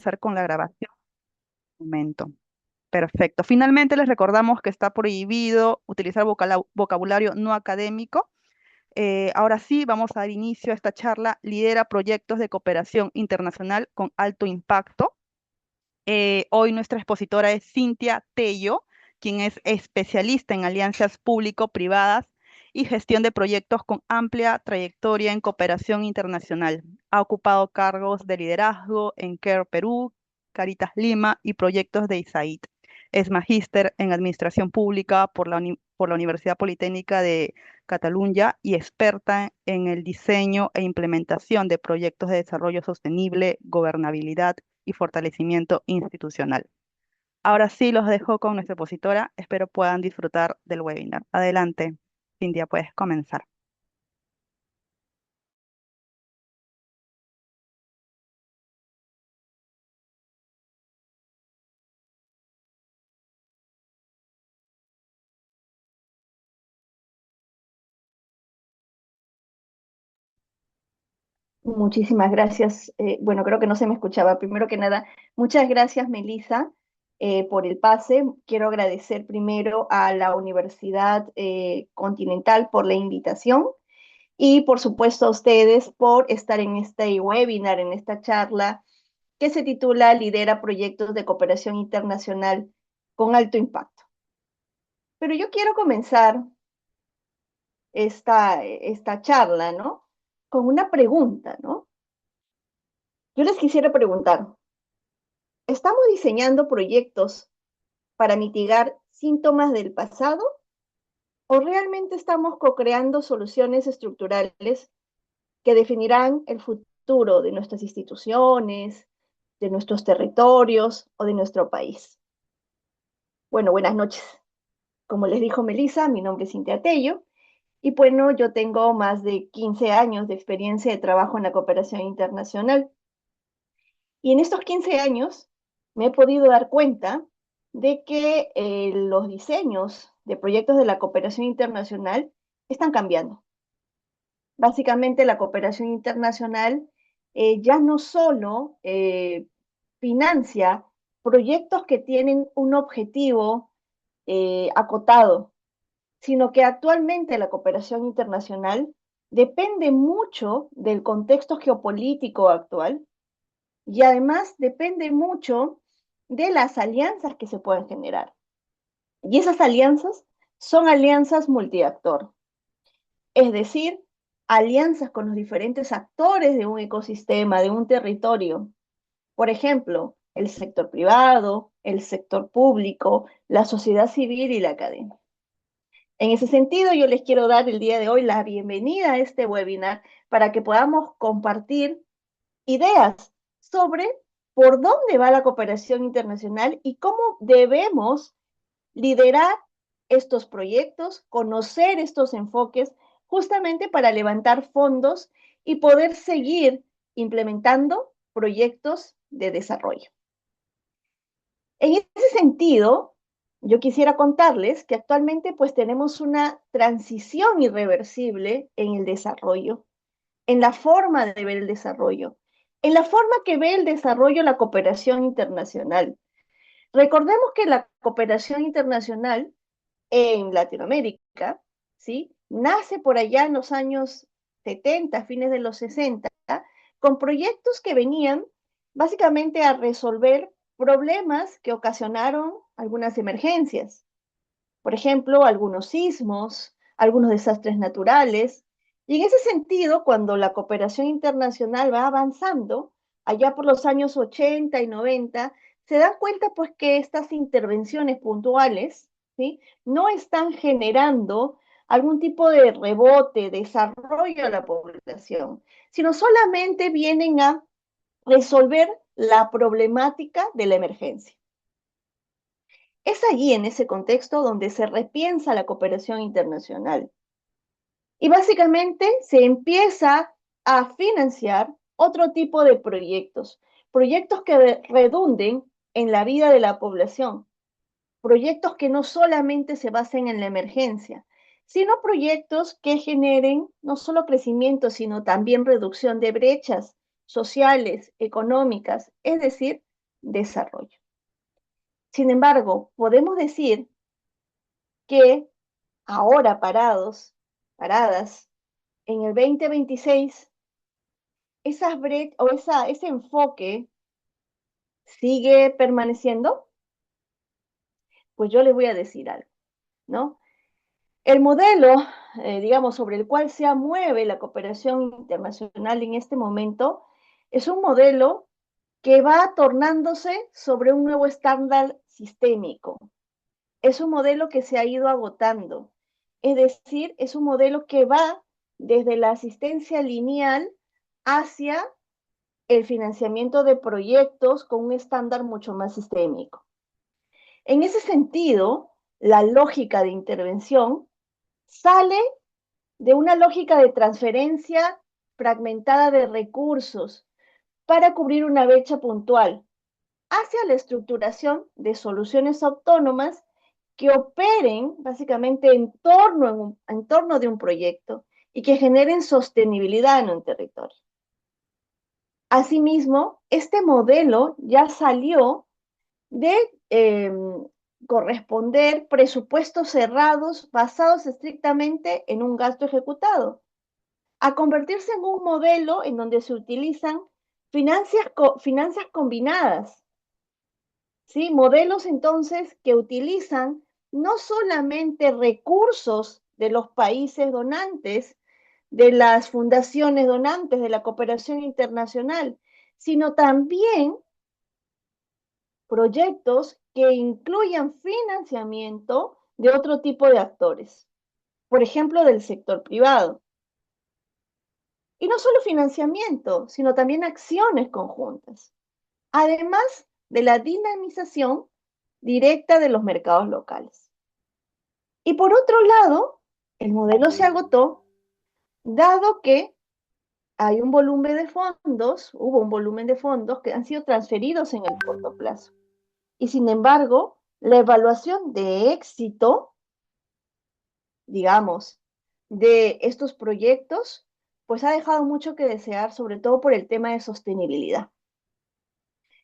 comenzar con la grabación. Un momento. Perfecto. Finalmente les recordamos que está prohibido utilizar vocabulario no académico. Ahora sí, vamos a dar inicio a esta charla. Lidera proyectos de cooperación internacional con alto impacto. Hoy nuestra expositora es Cintia Tello, quien es especialista en alianzas público-privadas y gestión de proyectos con amplia trayectoria en cooperación internacional. Ha ocupado cargos de liderazgo en CARE Perú, Caritas Lima y proyectos de ISAID. Es magíster en Administración Pública por la Universidad Politécnica de Cataluña y experta en el diseño e implementación de proyectos de desarrollo sostenible, gobernabilidad y fortalecimiento institucional. Ahora sí los dejo con nuestra expositora. Espero puedan disfrutar del webinar. Adelante, Cintia, puedes comenzar. Muchísimas gracias. Bueno, creo que no se me escuchaba. Primero que nada, muchas gracias, Melissa, por el pase. Quiero agradecer primero a la Universidad Continental por la invitación y, por supuesto, a ustedes por estar en este webinar, en esta charla que se titula Lidera proyectos de cooperación internacional con alto impacto. Pero yo quiero comenzar esta charla, ¿no? Con una pregunta, ¿no? Yo les quisiera preguntar, ¿estamos diseñando proyectos para mitigar síntomas del pasado o realmente estamos co-creando soluciones estructurales que definirán el futuro de nuestras instituciones, de nuestros territorios o de nuestro país? Bueno, buenas noches. Como les dijo Melissa, mi nombre es Cintia Tello y bueno, yo tengo más de 15 años de experiencia de trabajo en la cooperación internacional. Y en estos 15 años me he podido dar cuenta de que los diseños de proyectos de la cooperación internacional están cambiando. Básicamente la cooperación internacional ya no solo financia proyectos que tienen un objetivo acotado, sino que actualmente la cooperación internacional depende mucho del contexto geopolítico actual y además depende mucho de las alianzas que se pueden generar. Y esas alianzas son alianzas multiactor, es decir, alianzas con los diferentes actores de un ecosistema, de un territorio. Por ejemplo, el sector privado, el sector público, la sociedad civil y la academia. En ese sentido, yo les quiero dar el día de hoy la bienvenida a este webinar para que podamos compartir ideas sobre por dónde va la cooperación internacional y cómo debemos liderar estos proyectos, conocer estos enfoques, justamente para levantar fondos y poder seguir implementando proyectos de desarrollo. En ese sentido, yo quisiera contarles que actualmente pues tenemos una transición irreversible en el desarrollo, en la forma de ver el desarrollo, en la forma que ve el desarrollo la cooperación internacional. Recordemos que la cooperación internacional en Latinoamérica, ¿sí? Nace por allá en los años 70, fines de los 60, con proyectos que venían básicamente a resolver problemas que ocasionaron algunas emergencias. Por ejemplo, algunos sismos, algunos desastres naturales. Y en ese sentido, cuando la cooperación internacional va avanzando, allá por los años 80 y 90, se dan cuenta pues que estas intervenciones puntuales, ¿sí?, no están generando algún tipo de rebote, desarrollo a la población, sino solamente vienen a resolver la problemática de la emergencia. Es allí, en ese contexto, donde se repiensa la cooperación internacional. Y básicamente se empieza a financiar otro tipo de proyectos, proyectos que redunden en la vida de la población, proyectos que no solamente se basen en la emergencia, sino proyectos que generen no solo crecimiento, sino también reducción de brechas sociales, económicas, es decir, desarrollo. Sin embargo, podemos decir que ahora paradas, en el 2026, ese enfoque sigue permaneciendo. Pues yo les voy a decir algo, ¿no? El modelo, digamos, sobre el cual se mueve la cooperación internacional en este momento, es un modelo que va tornándose sobre un nuevo estándar sistémico. Es un modelo que se ha ido agotando. Es decir, es un modelo que va desde la asistencia lineal hacia el financiamiento de proyectos con un estándar mucho más sistémico. En ese sentido, la lógica de intervención sale de una lógica de transferencia fragmentada de recursos para cubrir una brecha puntual hacia la estructuración de soluciones autónomas que operen básicamente en torno de un proyecto y que generen sostenibilidad en un territorio. Asimismo, este modelo ya salió de corresponder presupuestos cerrados basados estrictamente en un gasto ejecutado, a convertirse en un modelo en donde se utilizan finanzas combinadas, ¿sí? Modelos entonces que utilizan no solamente recursos de los países donantes, de las fundaciones donantes, de la cooperación internacional, sino también proyectos que incluyan financiamiento de otro tipo de actores, por ejemplo, del sector privado. Y no solo financiamiento, sino también acciones conjuntas, además de la dinamización directa de los mercados locales. Y por otro lado, el modelo se agotó, dado que hubo un volumen de fondos que han sido transferidos en el corto plazo. Y sin embargo, la evaluación de éxito, digamos, de estos proyectos, pues ha dejado mucho que desear, sobre todo por el tema de sostenibilidad.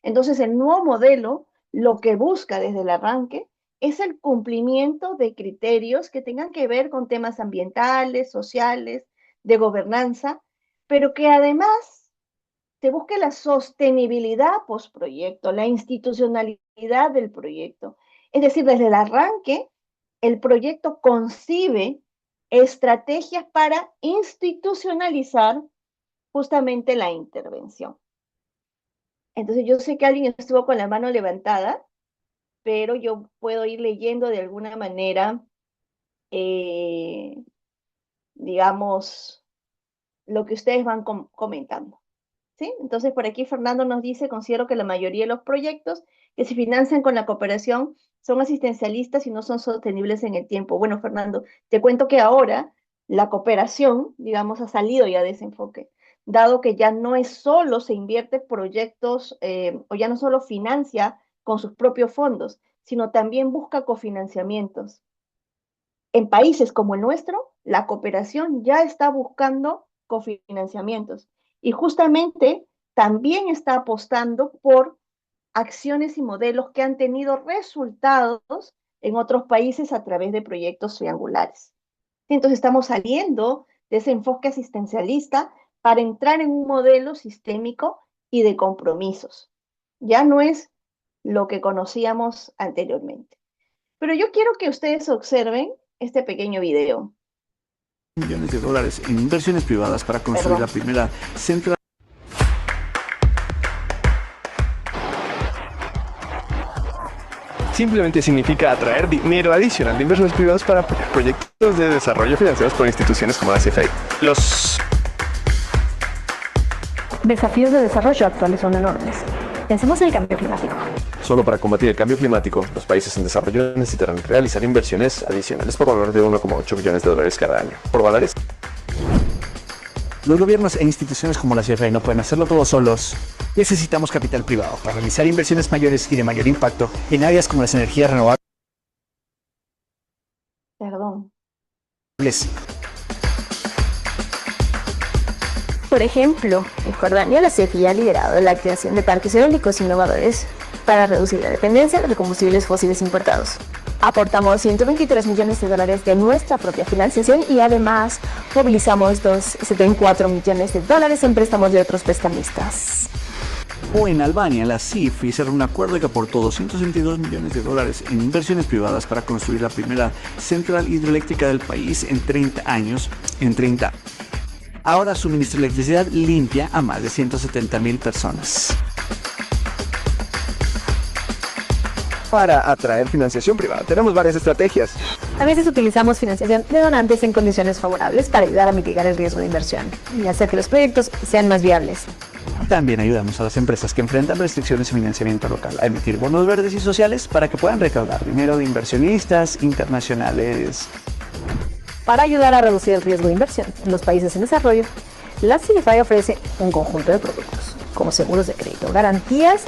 Entonces, el nuevo modelo lo que busca desde el arranque es el cumplimiento de criterios que tengan que ver con temas ambientales, sociales, de gobernanza, pero que además se busque la sostenibilidad postproyecto, la institucionalidad del proyecto. Es decir, desde el arranque, el proyecto concibe estrategias para institucionalizar justamente la intervención. Entonces, yo sé que alguien estuvo con la mano levantada, pero yo puedo ir leyendo de alguna manera, digamos, lo que ustedes van comentando. ¿Sí? Entonces, por aquí Fernando nos dice, considero que la mayoría de los proyectos que se financian con la cooperación son asistencialistas y no son sostenibles en el tiempo. Bueno, Fernando, te cuento que ahora la cooperación, digamos, ha salido ya de ese enfoque, dado que ya no es solo se invierte proyectos o ya no solo financia con sus propios fondos, sino también busca cofinanciamientos. En países como el nuestro, la cooperación ya está buscando cofinanciamientos y justamente también está apostando por acciones y modelos que han tenido resultados en otros países a través de proyectos triangulares. Entonces estamos saliendo de ese enfoque asistencialista para entrar en un modelo sistémico y de compromisos. Ya no es lo que conocíamos anteriormente. Pero yo quiero que ustedes observen este pequeño video. Millones de dólares en inversiones privadas para construir la primera central. Simplemente significa atraer dinero adicional de inversores privados para apoyar proyectos de desarrollo financiados por instituciones como la CFI. Los desafíos de desarrollo actuales son enormes. Pensemos en el cambio climático. Solo para combatir el cambio climático, los países en desarrollo necesitarán realizar inversiones adicionales por valor de 1,8 billones de dólares cada año. ¿Por dólares? Los gobiernos e instituciones como la CFE no pueden hacerlo todos solos. Necesitamos capital privado para realizar inversiones mayores y de mayor impacto en áreas como las energías renovables. Perdón. Por ejemplo, en Jordania la CFI ha liderado la creación de parques eólicos innovadores para reducir la dependencia de combustibles fósiles importados. Aportamos 123 millones de dólares de nuestra propia financiación y además movilizamos 274 millones de dólares en préstamos de otros prestamistas. O en Albania, la CIF cerró un acuerdo que aportó 262 millones de dólares en inversiones privadas para construir la primera central hidroeléctrica del país en 30 años. Ahora suministra electricidad limpia a más de 170.000 personas. Para atraer financiación privada, tenemos varias estrategias. A veces utilizamos financiación de donantes en condiciones favorables para ayudar a mitigar el riesgo de inversión y hacer que los proyectos sean más viables. También ayudamos a las empresas que enfrentan restricciones de financiamiento local a emitir bonos verdes y sociales para que puedan recaudar dinero de inversionistas internacionales. Para ayudar a reducir el riesgo de inversión en los países en desarrollo, la CIFI ofrece un conjunto de productos, como seguros de crédito, garantías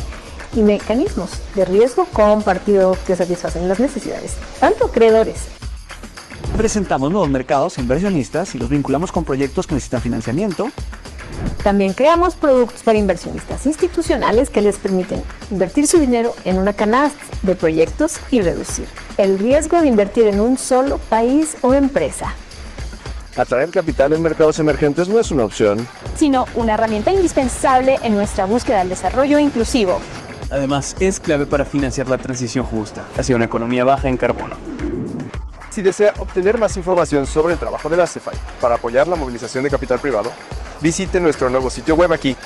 y mecanismos de riesgo compartido que satisfacen las necesidades, tanto acreedores. Presentamos nuevos mercados a inversionistas y los vinculamos con proyectos que necesitan financiamiento. También creamos productos para inversionistas institucionales que les permiten invertir su dinero en una canasta de proyectos y reducir el riesgo de invertir en un solo país o empresa. Atraer capital en mercados emergentes no es una opción, Sino una herramienta indispensable en nuestra búsqueda del desarrollo inclusivo. Además, es clave para financiar la transición justa hacia una economía baja en carbono. Si desea obtener más información sobre el trabajo de la CEFAI para apoyar la movilización de capital privado, visite nuestro nuevo sitio web aquí.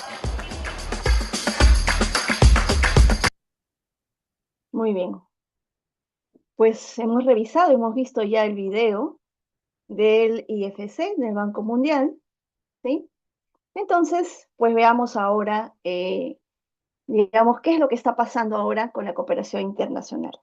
Muy bien. Pues hemos revisado, hemos visto ya el video del IFC, del Banco Mundial, ¿sí? Entonces, pues veamos ahora, digamos, qué es lo que está pasando ahora con la cooperación internacional.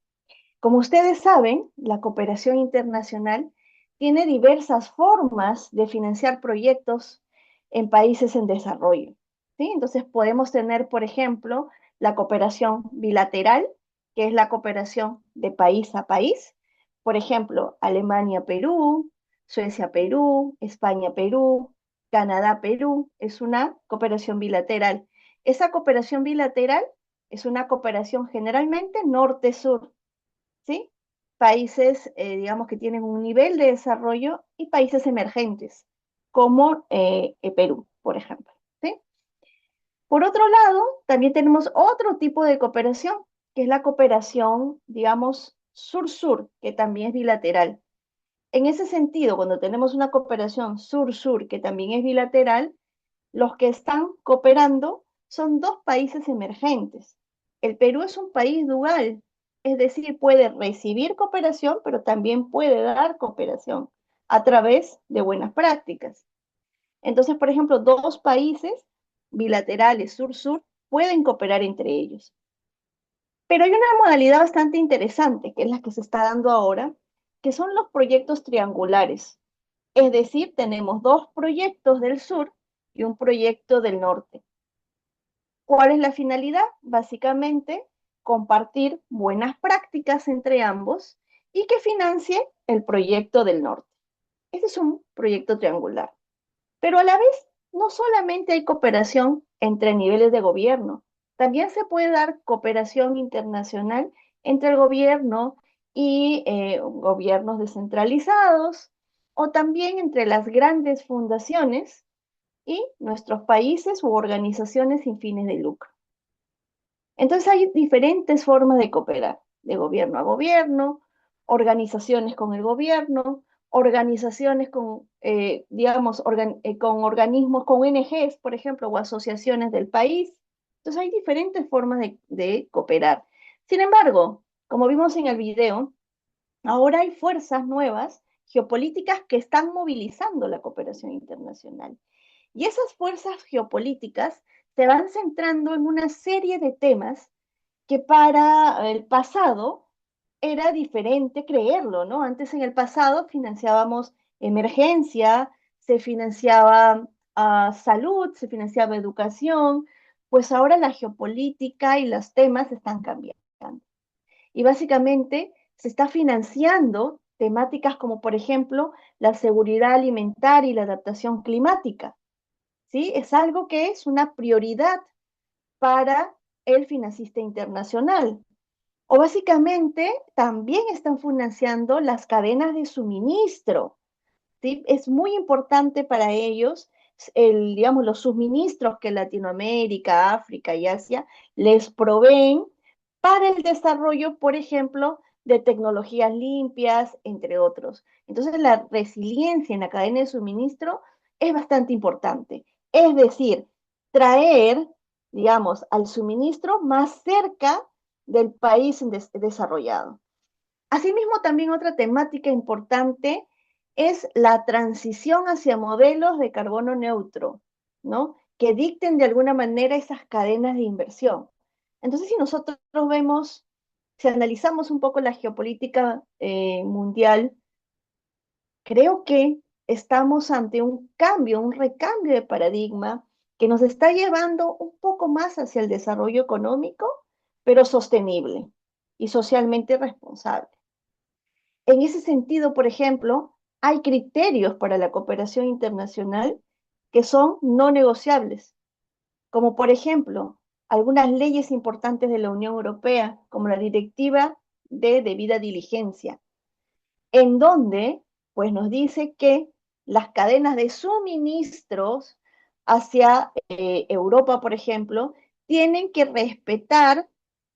Como ustedes saben, la cooperación internacional tiene diversas formas de financiar proyectos en países en desarrollo, ¿sí? Entonces podemos tener, por ejemplo, la cooperación bilateral, que es la cooperación de país a país. Por ejemplo, Alemania-Perú, Suecia-Perú, España-Perú, Canadá-Perú, es una cooperación bilateral. Esa cooperación bilateral es una cooperación generalmente norte-sur, ¿sí? Países, digamos, que tienen un nivel de desarrollo y países emergentes, como Perú, por ejemplo, ¿sí? Por otro lado, también tenemos otro tipo de cooperación, que es la cooperación, digamos, sur-sur, que también es bilateral. En ese sentido, cuando tenemos una cooperación sur-sur, que también es bilateral, los que están cooperando son dos países emergentes. El Perú es un país dual, es decir, puede recibir cooperación, pero también puede dar cooperación a través de buenas prácticas. Entonces, por ejemplo, dos países bilaterales sur-sur pueden cooperar entre ellos. Pero hay una modalidad bastante interesante, que es la que se está dando ahora, que son los proyectos triangulares. Es decir, tenemos dos proyectos del sur y un proyecto del norte. ¿Cuál es la finalidad? Básicamente, compartir buenas prácticas entre ambos y que financie el proyecto del norte. Este es un proyecto triangular. Pero a la vez, no solamente hay cooperación entre niveles de gobierno, también se puede dar cooperación internacional entre el gobierno y gobiernos descentralizados, o también entre las grandes fundaciones y nuestros países u organizaciones sin fines de lucro. Entonces hay diferentes formas de cooperar, de gobierno a gobierno, organizaciones con el gobierno, organizaciones con, digamos, con organismos, con ONGs, por ejemplo, o asociaciones del país. Entonces hay diferentes formas de cooperar. Sin embargo, como vimos en el video, ahora hay fuerzas nuevas, geopolíticas, que están movilizando la cooperación internacional. Y esas fuerzas geopolíticas se van centrando en una serie de temas que para el pasado era diferente creerlo, ¿no? Antes en el pasado financiábamos emergencia, se financiaba salud, se financiaba educación, pues ahora la geopolítica y los temas están cambiando. Y básicamente se está financiando temáticas como, por ejemplo, la seguridad alimentaria y la adaptación climática, ¿sí? Es algo que es una prioridad para el financista internacional. O básicamente también están financiando las cadenas de suministro, ¿sí? Es muy importante para ellos, digamos, los suministros que Latinoamérica, África y Asia les proveen para el desarrollo, por ejemplo, de tecnologías limpias, entre otros. Entonces, la resiliencia en la cadena de suministro es bastante importante. Es decir, traer, digamos, al suministro más cerca del país desarrollado. Asimismo, también otra temática importante es la transición hacia modelos de carbono neutro, ¿no? Que dicten de alguna manera esas cadenas de inversión. Entonces, si nosotros vemos, si analizamos un poco la geopolítica mundial, creo que estamos ante un cambio, un recambio de paradigma que nos está llevando un poco más hacia el desarrollo económico, pero sostenible y socialmente responsable. En ese sentido, por ejemplo, hay criterios para la cooperación internacional que son no negociables, como por ejemplo algunas leyes importantes de la Unión Europea, como la Directiva de Debida Diligencia, en donde pues nos dice que las cadenas de suministros hacia Europa, por ejemplo, tienen que respetar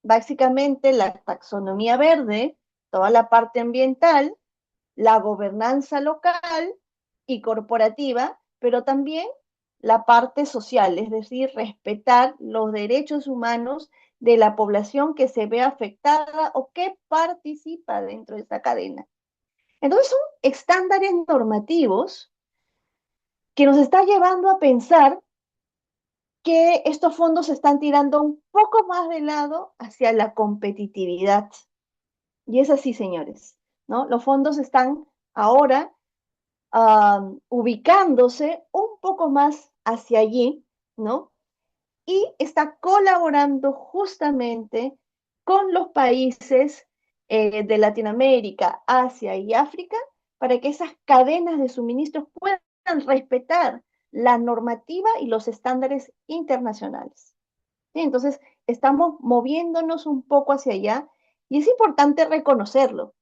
básicamente la taxonomía verde, toda la parte ambiental, la gobernanza local y corporativa, pero también la parte social, es decir, respetar los derechos humanos de la población que se ve afectada o que participa dentro de esa cadena. Entonces son estándares normativos que nos está llevando a pensar que estos fondos se están tirando un poco más de lado hacia la competitividad. Y es así, señores, ¿no? Los fondos están ahora ubicándose un poco más hacia allí, ¿no? Y está colaborando justamente con los países de Latinoamérica, Asia y África para que esas cadenas de suministros puedan respetar la normativa y los estándares internacionales. ¿Sí? Entonces, estamos moviéndonos un poco hacia allá y es importante reconocerlo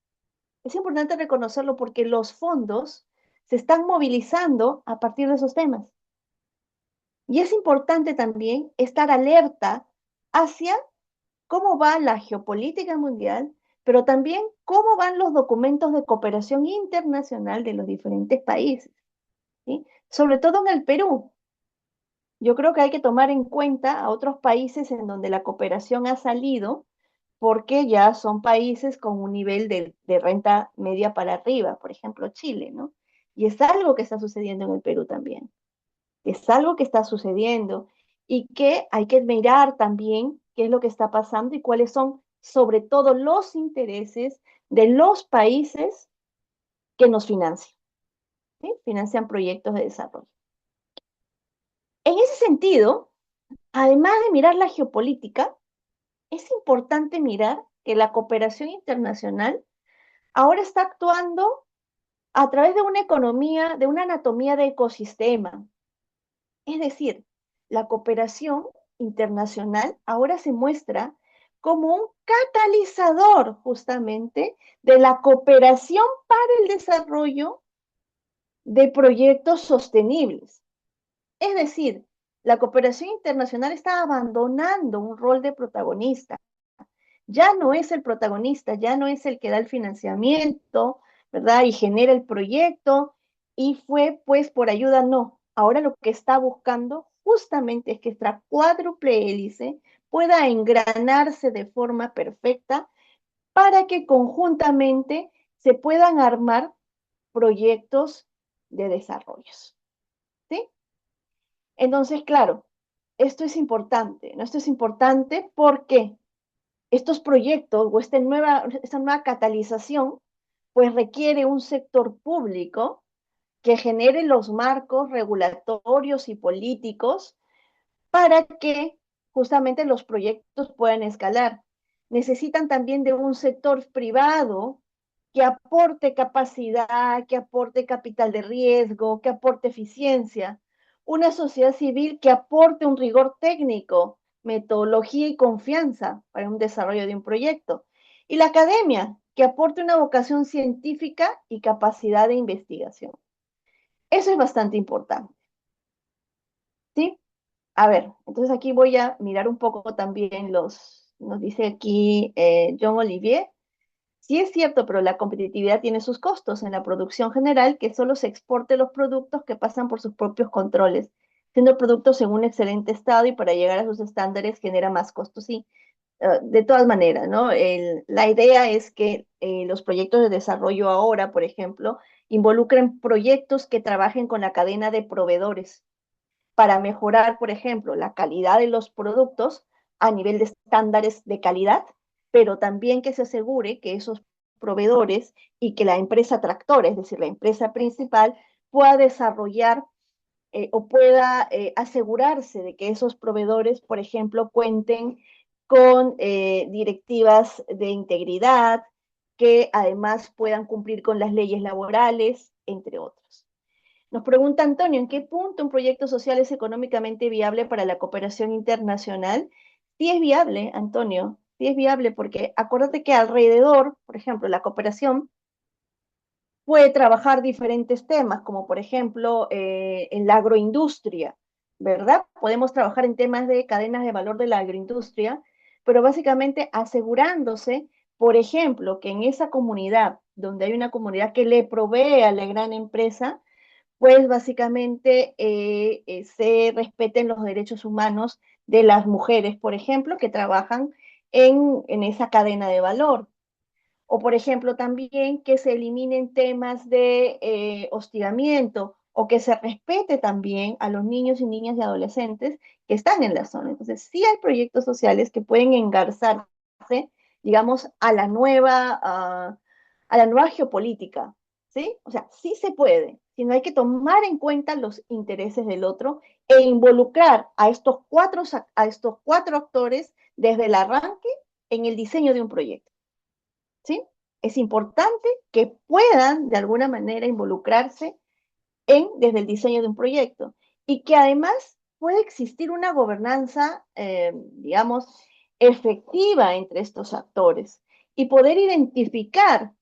porque los fondos se están movilizando a partir de esos temas. Y es importante también estar alerta hacia cómo va la geopolítica mundial, pero también cómo van los documentos de cooperación internacional de los diferentes países, ¿sí? Sobre todo en el Perú. Yo creo que hay que tomar en cuenta a otros países en donde la cooperación ha salido, porque ya son países con un nivel de renta media para arriba, por ejemplo, Chile, ¿no? Y es algo que está sucediendo en el Perú también. Es algo que está sucediendo y que hay que mirar también qué es lo que está pasando y cuáles son, sobre todo, los intereses de los países que nos financian, ¿sí? Financian proyectos de desarrollo. En ese sentido, además de mirar la geopolítica, es importante mirar que la cooperación internacional ahora está actuando a través de una economía, de una anatomía de ecosistema. Es decir, la cooperación internacional ahora se muestra como un catalizador justamente de la cooperación para el desarrollo de proyectos sostenibles. Es decir, la cooperación internacional está abandonando un rol de protagonista. Ya no es el protagonista, ya no es el que da el financiamiento, ¿verdad? Y genera el proyecto y fue pues por ayuda, no. Ahora lo que está buscando justamente es que esta cuádruple hélice pueda engranarse de forma perfecta para que conjuntamente se puedan armar proyectos de desarrollos, ¿sí? Entonces, claro, esto es importante, ¿no? Esto es importante porque estos proyectos o esta nueva catalización, pues requiere un sector público que genere los marcos regulatorios y políticos para que justamente los proyectos puedan escalar. Necesitan también de un sector privado que aporte capacidad, que aporte capital de riesgo, que aporte eficiencia. Una sociedad civil que aporte un rigor técnico metodología y confianza para un desarrollo de un proyecto. Y la academia, que aporte una vocación científica y capacidad de investigación. Eso es bastante importante. ¿Sí? A ver, entonces aquí voy a mirar un poco también nos dice aquí John Olivier. Sí es cierto, pero la competitividad tiene sus costos en la producción general, que solo se exporte los productos que pasan por sus propios controles, siendo productos en un excelente estado y para llegar a sus estándares genera más costos. Sí, de todas maneras, ¿no? La idea es que los proyectos de desarrollo ahora, por ejemplo, involucren proyectos que trabajen con la cadena de proveedores para mejorar, por ejemplo, la calidad de los productos a nivel de estándares de calidad, pero también que se asegure que esos proveedores y que la empresa tractora, es decir, la empresa principal, pueda desarrollar o pueda asegurarse de que esos proveedores, por ejemplo, cuenten con directivas de integridad, que además puedan cumplir con las leyes laborales, entre otros. Nos pregunta Antonio, ¿en qué punto un proyecto social es económicamente viable para la cooperación internacional? Sí es viable, Antonio, sí es viable porque acuérdate que alrededor, por ejemplo, la cooperación puede trabajar diferentes temas, como por ejemplo en la agroindustria, ¿verdad? Podemos trabajar en temas de cadenas de valor de la agroindustria, pero básicamente asegurándose, por ejemplo, que en esa comunidad, donde hay una comunidad que le provee a la gran empresa, pues básicamente se respeten los derechos humanos de las mujeres, por ejemplo, que trabajan en esa cadena de valor. O, por ejemplo, también que se eliminen temas de hostigamiento o que se respete también a los niños y niñas y adolescentes que están en la zona. Entonces, sí hay proyectos sociales que pueden engarzarse, digamos, a la nueva geopolítica, ¿sí? O sea, sí se puede, sino hay que tomar en cuenta los intereses del otro e involucrar a estos cuatro actores desde el arranque en el diseño de un proyecto. ¿Sí? Es importante que puedan de alguna manera involucrarse desde el diseño de un proyecto y que además puede existir una gobernanza, digamos, efectiva entre estos actores y poder identificar,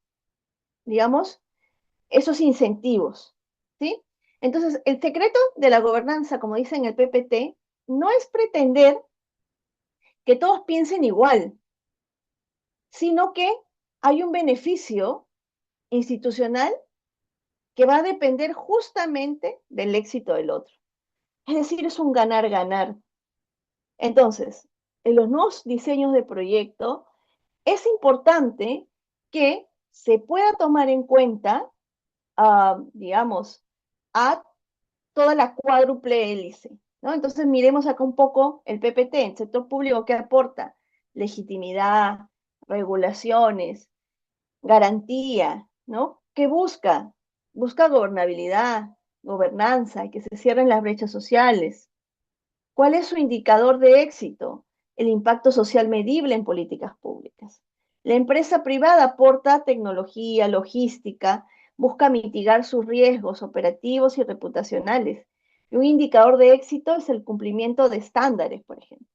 digamos, esos incentivos, ¿sí? Entonces, el secreto de la gobernanza, como dice en el PPT, no es pretender que todos piensen igual, sino que hay un beneficio institucional que va a depender justamente del éxito del otro. Es decir, es un ganar-ganar. Entonces, en los nuevos diseños de proyecto, es importante que se pueda tomar en cuenta, digamos, a toda la cuádruple hélice, ¿no? Entonces, miremos acá un poco el PPT, el sector público que aporta legitimidad, regulaciones, garantía, ¿no? ¿Qué busca? Busca gobernabilidad, gobernanza y que se cierren las brechas sociales. ¿Cuál es su indicador de éxito? El impacto social medible en políticas públicas. La empresa privada aporta tecnología, logística, busca mitigar sus riesgos operativos y reputacionales. Y un indicador de éxito es el cumplimiento de estándares, por ejemplo.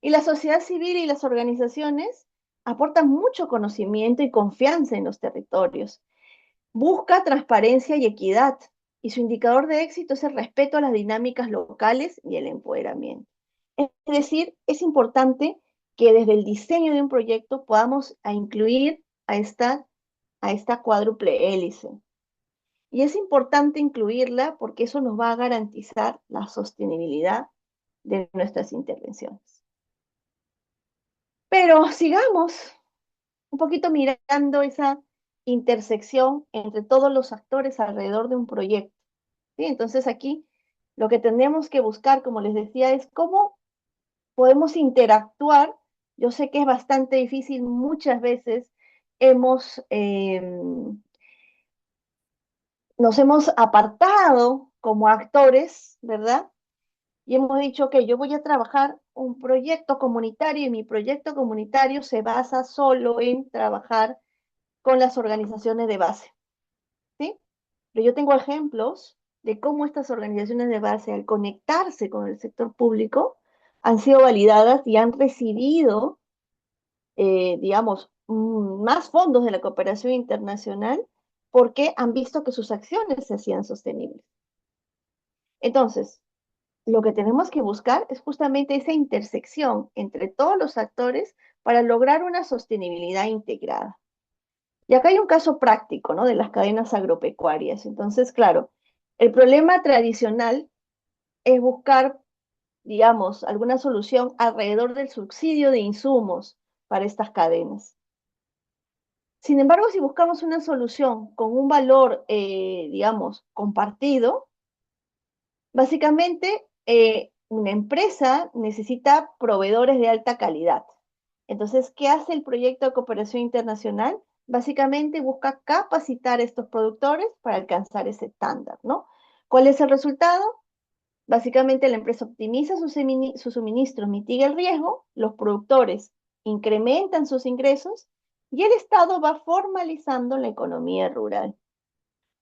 Y la sociedad civil y las organizaciones aportan mucho conocimiento y confianza en los territorios. Busca transparencia y equidad. Y su indicador de éxito es el respeto a las dinámicas locales y el empoderamiento. Es decir, es importante que desde el diseño de un proyecto podamos incluir a esta cuádruple hélice. Y es importante incluirla porque eso nos va a garantizar la sostenibilidad de nuestras intervenciones. Pero sigamos un poquito mirando esa intersección entre todos los actores alrededor de un proyecto. ¿Sí? Entonces aquí lo que tenemos que buscar, como les decía, es cómo podemos interactuar. Yo sé que es bastante difícil, muchas veces nos hemos apartado como actores, ¿verdad? Y hemos dicho que yo voy a trabajar un proyecto comunitario y mi proyecto comunitario se basa solo en trabajar con las organizaciones de base, ¿sí? Pero yo tengo ejemplos de cómo estas organizaciones de base, al conectarse con el sector público, han sido validadas y han recibido, digamos, más fondos de la cooperación internacional porque han visto que sus acciones se hacían sostenibles. Entonces, lo que tenemos que buscar es justamente esa intersección entre todos los actores para lograr una sostenibilidad integrada. Y acá hay un caso práctico, ¿no? De las cadenas agropecuarias. Entonces, claro, el problema tradicional es buscar, digamos, alguna solución alrededor del subsidio de insumos para estas cadenas. Sin embargo, si buscamos una solución con un valor, digamos, compartido, básicamente una empresa necesita proveedores de alta calidad. Entonces, ¿qué hace el proyecto de cooperación internacional? Básicamente busca capacitar a estos productores para alcanzar ese estándar, ¿no? ¿Cuál es el resultado? Básicamente la empresa optimiza sus suministros, mitiga el riesgo, los productores incrementan sus ingresos y el Estado va formalizando la economía rural.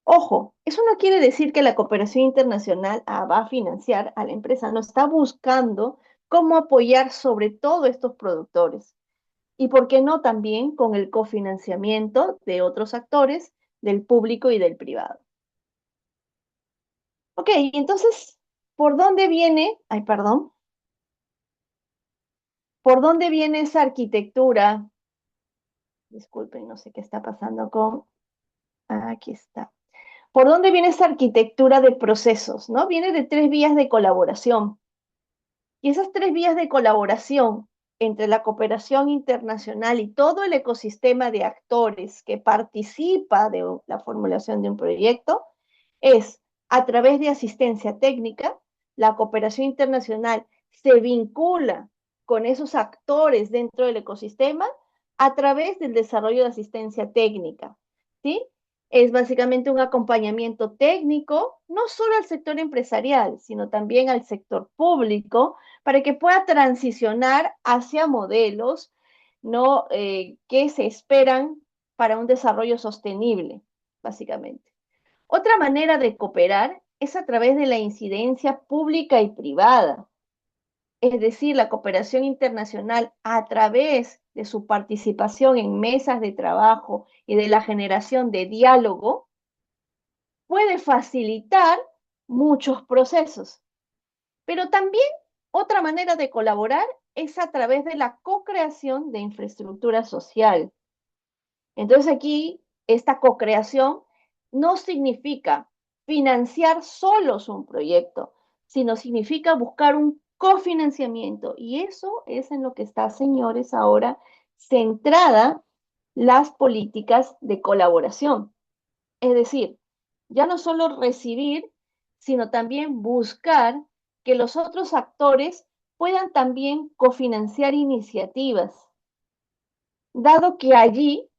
Ojo, eso no quiere decir que la cooperación internacional va a financiar a la empresa, no está buscando cómo apoyar sobre todo estos productores. Y por qué no también con el cofinanciamiento de otros actores, del público y del privado. Ok, entonces, ¿por dónde viene? Ay, perdón. ¿Por dónde viene esa arquitectura? Disculpen, no sé qué está pasando con... Aquí está. ¿Por dónde viene esa arquitectura de procesos? ¿No? Viene de 3 vías de colaboración. Y esas 3 vías de colaboración entre la cooperación internacional y todo el ecosistema de actores que participa de la formulación de un proyecto es a través de asistencia técnica. La cooperación internacional se vincula con esos actores dentro del ecosistema a través del desarrollo de asistencia técnica, ¿sí? Es básicamente un acompañamiento técnico, no solo al sector empresarial, sino también al sector público, para que pueda transicionar hacia modelos, ¿no? Que se esperan para un desarrollo sostenible, básicamente. Otra manera de cooperar es a través de la incidencia pública y privada, es decir, la cooperación internacional a través de su participación en mesas de trabajo y de la generación de diálogo, puede facilitar muchos procesos. Pero también otra manera de colaborar es a través de la co-creación de infraestructura social. Entonces aquí, esta co-creación no significa financiar solos un proyecto, sino significa buscar un cofinanciamiento. Y eso es en lo que está, señores, ahora centrada las políticas de colaboración. Es decir, ya no solo recibir, sino también buscar que los otros actores puedan también cofinanciar iniciativas, dado que allí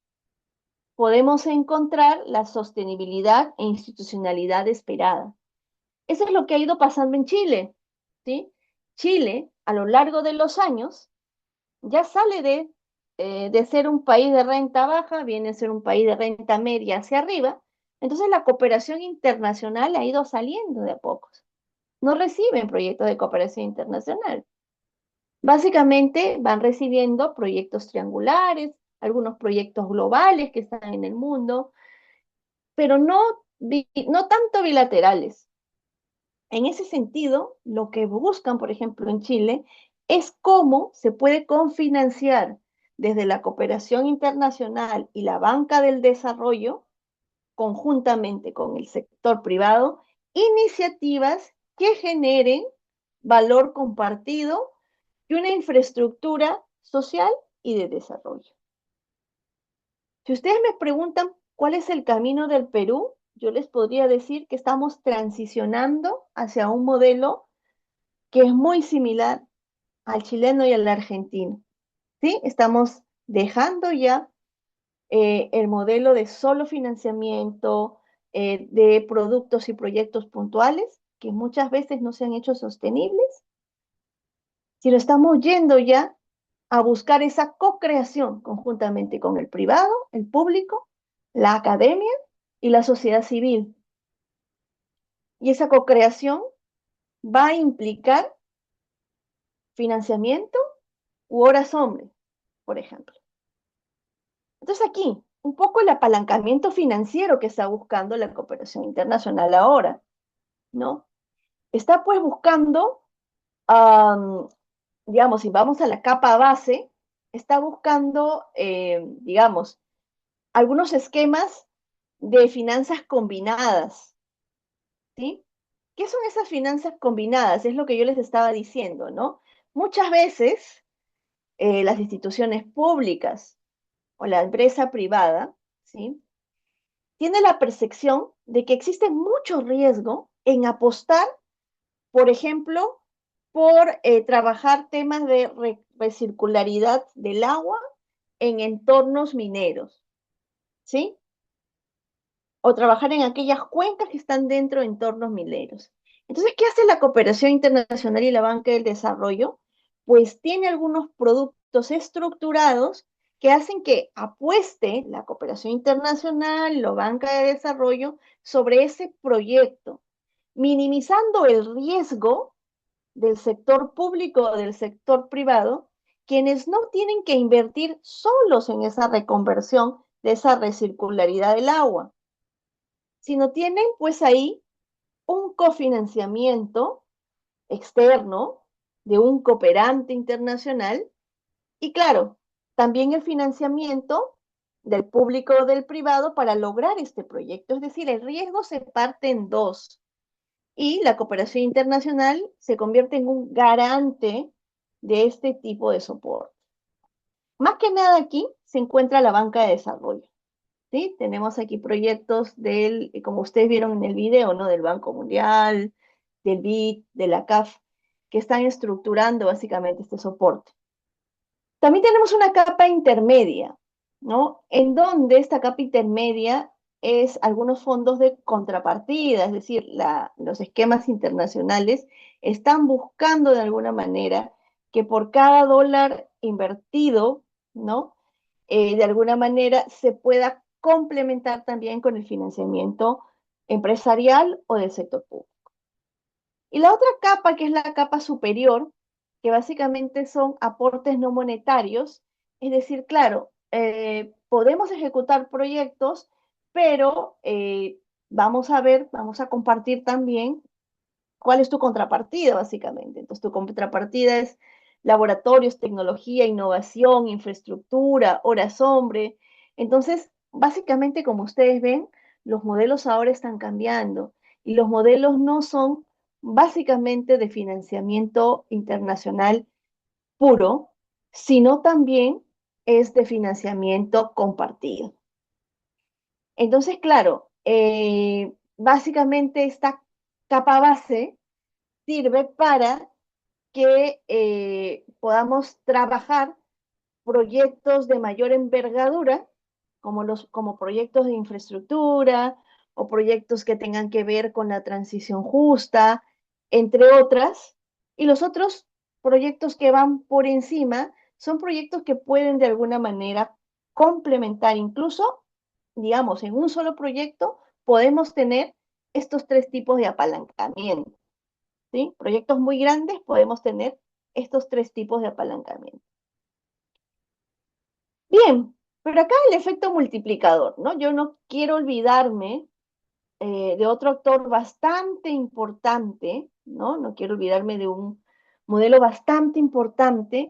podemos encontrar la sostenibilidad e institucionalidad esperada. Eso es lo que ha ido pasando en Chile, ¿sí? Chile, a lo largo de los años, ya sale de ser un país de renta baja, viene a ser un país de renta media hacia arriba. Entonces la cooperación internacional ha ido saliendo de a pocos. No reciben proyectos de cooperación internacional. Básicamente van recibiendo proyectos triangulares, algunos proyectos globales que están en el mundo, pero no tanto bilaterales. En ese sentido, lo que buscan, por ejemplo, en Chile, es cómo se puede confinanciar desde la cooperación internacional y la banca del desarrollo, conjuntamente con el sector privado, iniciativas que generen valor compartido y una infraestructura social y de desarrollo. Si ustedes me preguntan cuál es el camino del Perú, yo les podría decir que estamos transicionando hacia un modelo que es muy similar al chileno y al argentino, ¿sí? Estamos dejando ya el modelo de solo financiamiento de productos y proyectos puntuales, que muchas veces no se han hecho sostenibles, sino estamos yendo ya a buscar esa co-creación conjuntamente con el privado, el público, la academia y la sociedad civil. Y esa co-creación va a implicar financiamiento u horas hombre, por ejemplo. Entonces aquí, un poco el apalancamiento financiero que está buscando la cooperación internacional ahora, ¿no? Está pues buscando, digamos, si vamos a la capa base, está buscando, digamos, algunos esquemas de finanzas combinadas, ¿sí? ¿Qué son esas finanzas combinadas? Es lo que yo les estaba diciendo, ¿no? Muchas veces las instituciones públicas o la empresa privada, ¿sí? Tiene la percepción de que existe mucho riesgo en apostar, por ejemplo, por trabajar temas de recircularidad del agua en entornos mineros, ¿sí? O trabajar en aquellas cuencas que están dentro de entornos mineros. Entonces, ¿qué hace la cooperación internacional y la banca del desarrollo? Pues tiene algunos productos estructurados que hacen que apueste la cooperación internacional, la banca de desarrollo sobre ese proyecto, minimizando el riesgo del sector público o del sector privado, quienes no tienen que invertir solos en esa reconversión de esa recircularidad del agua, sino tienen pues ahí un cofinanciamiento externo de un cooperante internacional y claro, también el financiamiento del público o del privado para lograr este proyecto. Es decir, el riesgo se parte en dos y la cooperación internacional se convierte en un garante de este tipo de soporte. Más que nada aquí se encuentra la banca de desarrollo. ¿Sí? Tenemos aquí proyectos del, como ustedes vieron en el video, ¿no? Del Banco Mundial, del BID, de la CAF, que están estructurando básicamente este soporte. También tenemos una capa intermedia, ¿no? En donde esta capa intermedia es algunos fondos de contrapartida, es decir, los esquemas internacionales están buscando de alguna manera que por cada dólar invertido, ¿no? De alguna manera se pueda complementar también con el financiamiento empresarial o del sector público. Y la otra capa, que es la capa superior, que básicamente son aportes no monetarios, es decir, claro, podemos ejecutar proyectos, pero vamos a ver, vamos a compartir también cuál es tu contrapartida, básicamente. Entonces, tu contrapartida es laboratorios, tecnología, innovación, infraestructura, horas hombre. Entonces, básicamente, como ustedes ven, los modelos ahora están cambiando y los modelos no son básicamente de financiamiento internacional puro, sino también es de financiamiento compartido. Entonces, claro, básicamente esta capa base sirve para que podamos trabajar proyectos de mayor envergadura, como proyectos de infraestructura o proyectos que tengan que ver con la transición justa, entre otras. Y los otros proyectos que van por encima son proyectos que pueden de alguna manera complementar, incluso, digamos, en un solo proyecto podemos tener estos tres tipos de apalancamiento. ¿Sí? Proyectos muy grandes podemos tener estos tres tipos de apalancamiento. Bien, pero acá el efecto multiplicador, ¿no? Yo no quiero olvidarme de otro actor bastante importante, ¿no? No quiero olvidarme de un modelo bastante importante,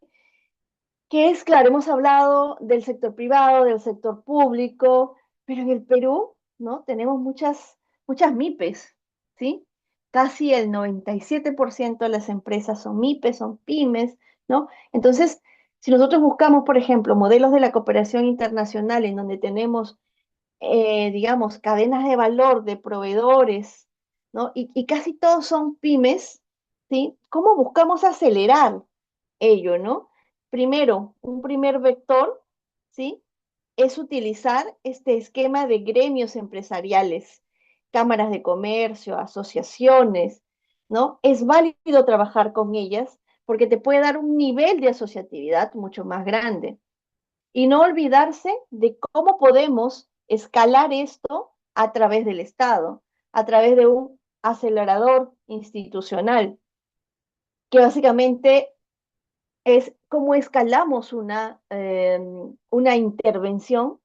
que es, claro, hemos hablado del sector privado, del sector público, pero en el Perú, ¿no? Tenemos muchas MIPES, ¿sí? Casi el 97% de las empresas son MIPES, son pymes, ¿no? Entonces, si nosotros buscamos, por ejemplo, modelos de la cooperación internacional en donde tenemos, digamos, cadenas de valor de proveedores, ¿no? Y casi todos son pymes, ¿sí? ¿Cómo buscamos acelerar ello, ¿no? Primero, un primer vector, ¿sí? Es utilizar este esquema de gremios empresariales, cámaras de comercio, asociaciones, ¿no? Es válido trabajar con ellas porque te puede dar un nivel de asociatividad mucho más grande. Y no olvidarse de cómo podemos escalar esto a través del Estado, a través de un acelerador institucional, que básicamente es cómo escalamos una intervención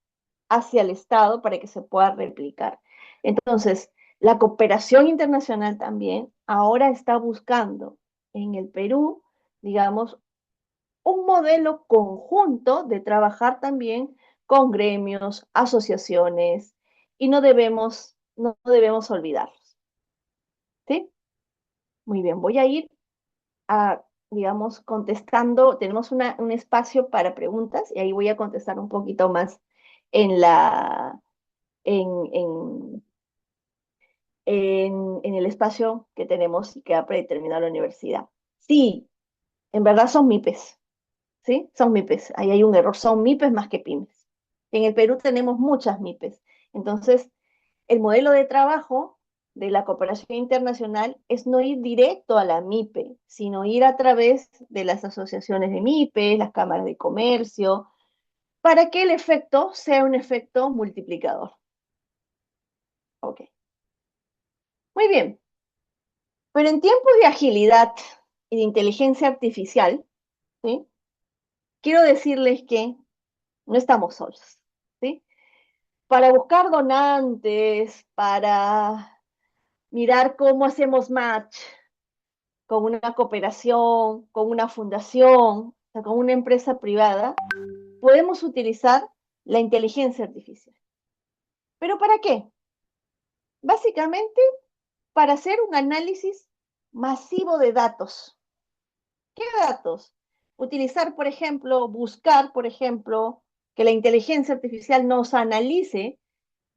hacia el Estado para que se pueda replicar. Entonces, la cooperación internacional también ahora está buscando en el Perú, digamos, un modelo conjunto de trabajar también con gremios, asociaciones, y no debemos olvidarlos. ¿Sí? Muy bien, voy a ir a, digamos, contestando, tenemos un espacio para preguntas y ahí voy a contestar un poquito más en la, en, en, en el espacio que tenemos y que ha predeterminado la universidad. Sí, en verdad son MIPES, ¿sí? Son MIPES, ahí hay un error, son MIPES más que pymes. En el Perú tenemos muchas MIPES, entonces el modelo de trabajo de la cooperación internacional es no ir directo a la MIPE, sino ir a través de las asociaciones de MIPE, las cámaras de comercio, para que el efecto sea un efecto multiplicador. Ok. Muy bien. Pero en tiempos de agilidad y de inteligencia artificial, ¿sí? Quiero decirles que no estamos solos, ¿sí? Para buscar donantes, para mirar cómo hacemos match con una cooperación, con una fundación, o sea, con una empresa privada, podemos utilizar la inteligencia artificial. ¿Pero para qué? Básicamente para hacer un análisis masivo de datos. ¿Qué datos? Utilizar, por ejemplo, buscar, por ejemplo, que la inteligencia artificial nos analice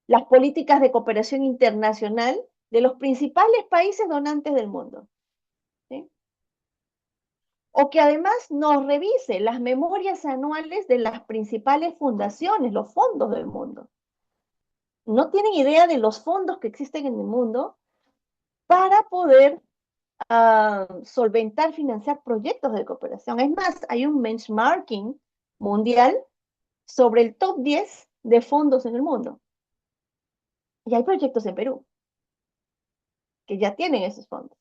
las políticas de cooperación internacional de los principales países donantes del mundo. ¿Sí? O que además nos revise las memorias anuales de las principales fundaciones, los fondos del mundo. No tienen idea de los fondos que existen en el mundo para poder solventar, financiar proyectos de cooperación. Es más, hay un benchmarking mundial sobre el top 10 de fondos en el mundo. Y hay proyectos en Perú que ya tienen esos fondos.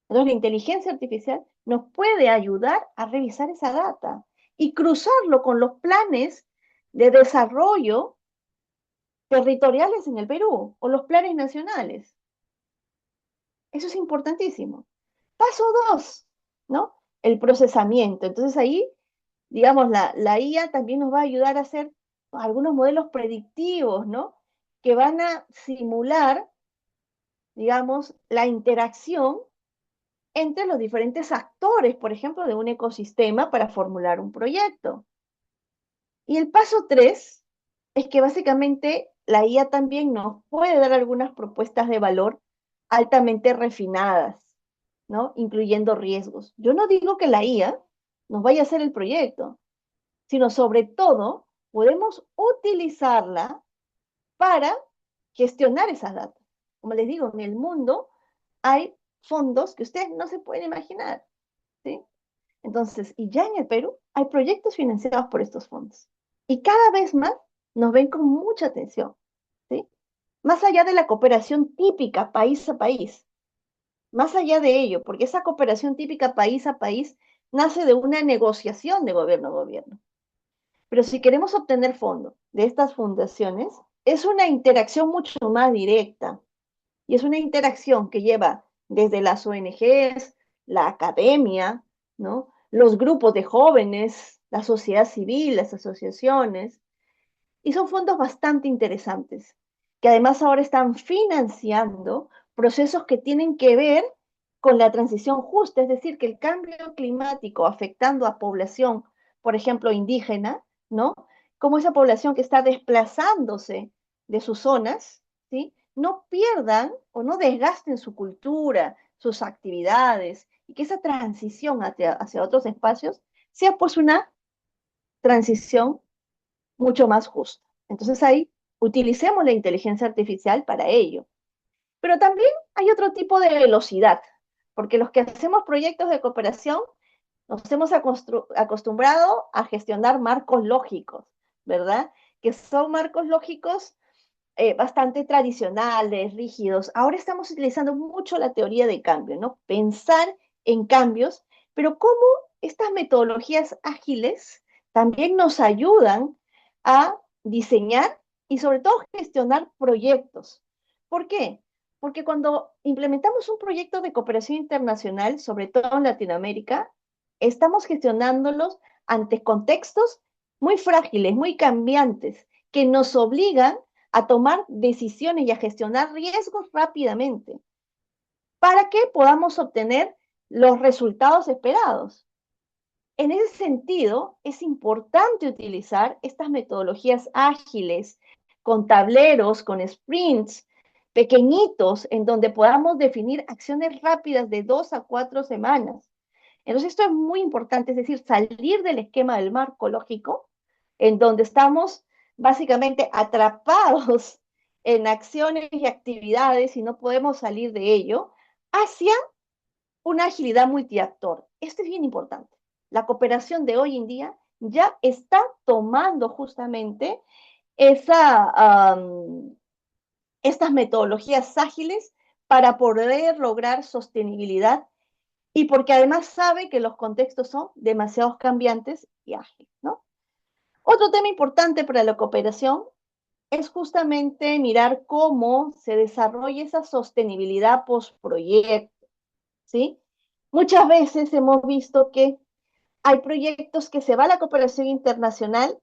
Entonces, la inteligencia artificial nos puede ayudar a revisar esa data y cruzarlo con los planes de desarrollo territoriales en el Perú o los planes nacionales. Eso es importantísimo. Paso 2, ¿no? El procesamiento. Entonces ahí, digamos, la IA también nos va a ayudar a hacer algunos modelos predictivos, ¿no? Que van a simular, digamos, la interacción entre los diferentes actores, por ejemplo, de un ecosistema para formular un proyecto. Y el paso 3 es que básicamente la IA también nos puede dar algunas propuestas de valor altamente refinadas, ¿no? Incluyendo riesgos. Yo no digo que la IA nos vaya a hacer el proyecto, sino sobre todo podemos utilizarla para gestionar esas datas. Como les digo, en el mundo hay fondos que ustedes no se pueden imaginar, ¿sí? Entonces, y ya en el Perú hay proyectos financiados por estos fondos. Y cada vez más nos ven con mucha atención, ¿sí? Más allá de la cooperación típica país a país, más allá de ello, porque esa cooperación típica país a país nace de una negociación de gobierno a gobierno. Pero si queremos obtener fondos de estas fundaciones, es una interacción mucho más directa y es una interacción que lleva desde las ONGs, la academia, ¿no? Los grupos de jóvenes, la sociedad civil, las asociaciones, y son fondos bastante interesantes, que además ahora están financiando procesos que tienen que ver con la transición justa, es decir, que el cambio climático afectando a población, por ejemplo, indígena, ¿no? Como esa población que está desplazándose de sus zonas, ¿sí? No pierdan o no desgasten su cultura, sus actividades, y que esa transición hacia otros espacios sea pues una transición mucho más justa. Entonces ahí utilicemos la inteligencia artificial para ello. Pero también hay otro tipo de velocidad, porque los que hacemos proyectos de cooperación nos hemos acostumbrado a gestionar marcos lógicos, ¿verdad? Que son marcos lógicos bastante tradicionales, rígidos. Ahora estamos utilizando mucho la teoría de cambio, ¿no? Pensar en cambios, pero ¿cómo estas metodologías ágiles también nos ayudan a diseñar y sobre todo gestionar proyectos. ¿Por qué? Porque cuando implementamos un proyecto de cooperación internacional, sobre todo en Latinoamérica, estamos gestionándolos ante contextos muy frágiles, muy cambiantes, que nos obligan a tomar decisiones y a gestionar riesgos rápidamente para que podamos obtener los resultados esperados. En ese sentido, es importante utilizar estas metodologías ágiles, con tableros, con sprints pequeñitos, en donde podamos definir acciones rápidas de 2 a 4 semanas. Entonces, esto es muy importante, es decir, salir del esquema del marco lógico, en donde estamos básicamente atrapados en acciones y actividades y no podemos salir de ello, hacia una agilidad multiactor. Esto es bien importante. La cooperación de hoy en día ya está tomando justamente estas metodologías ágiles para poder lograr sostenibilidad y porque además sabe que los contextos son demasiado cambiantes y ágiles, ¿no? Otro tema importante para la cooperación es justamente mirar cómo se desarrolla esa sostenibilidad post-proyecto, ¿sí? Muchas veces hemos visto que hay proyectos que se va a la cooperación internacional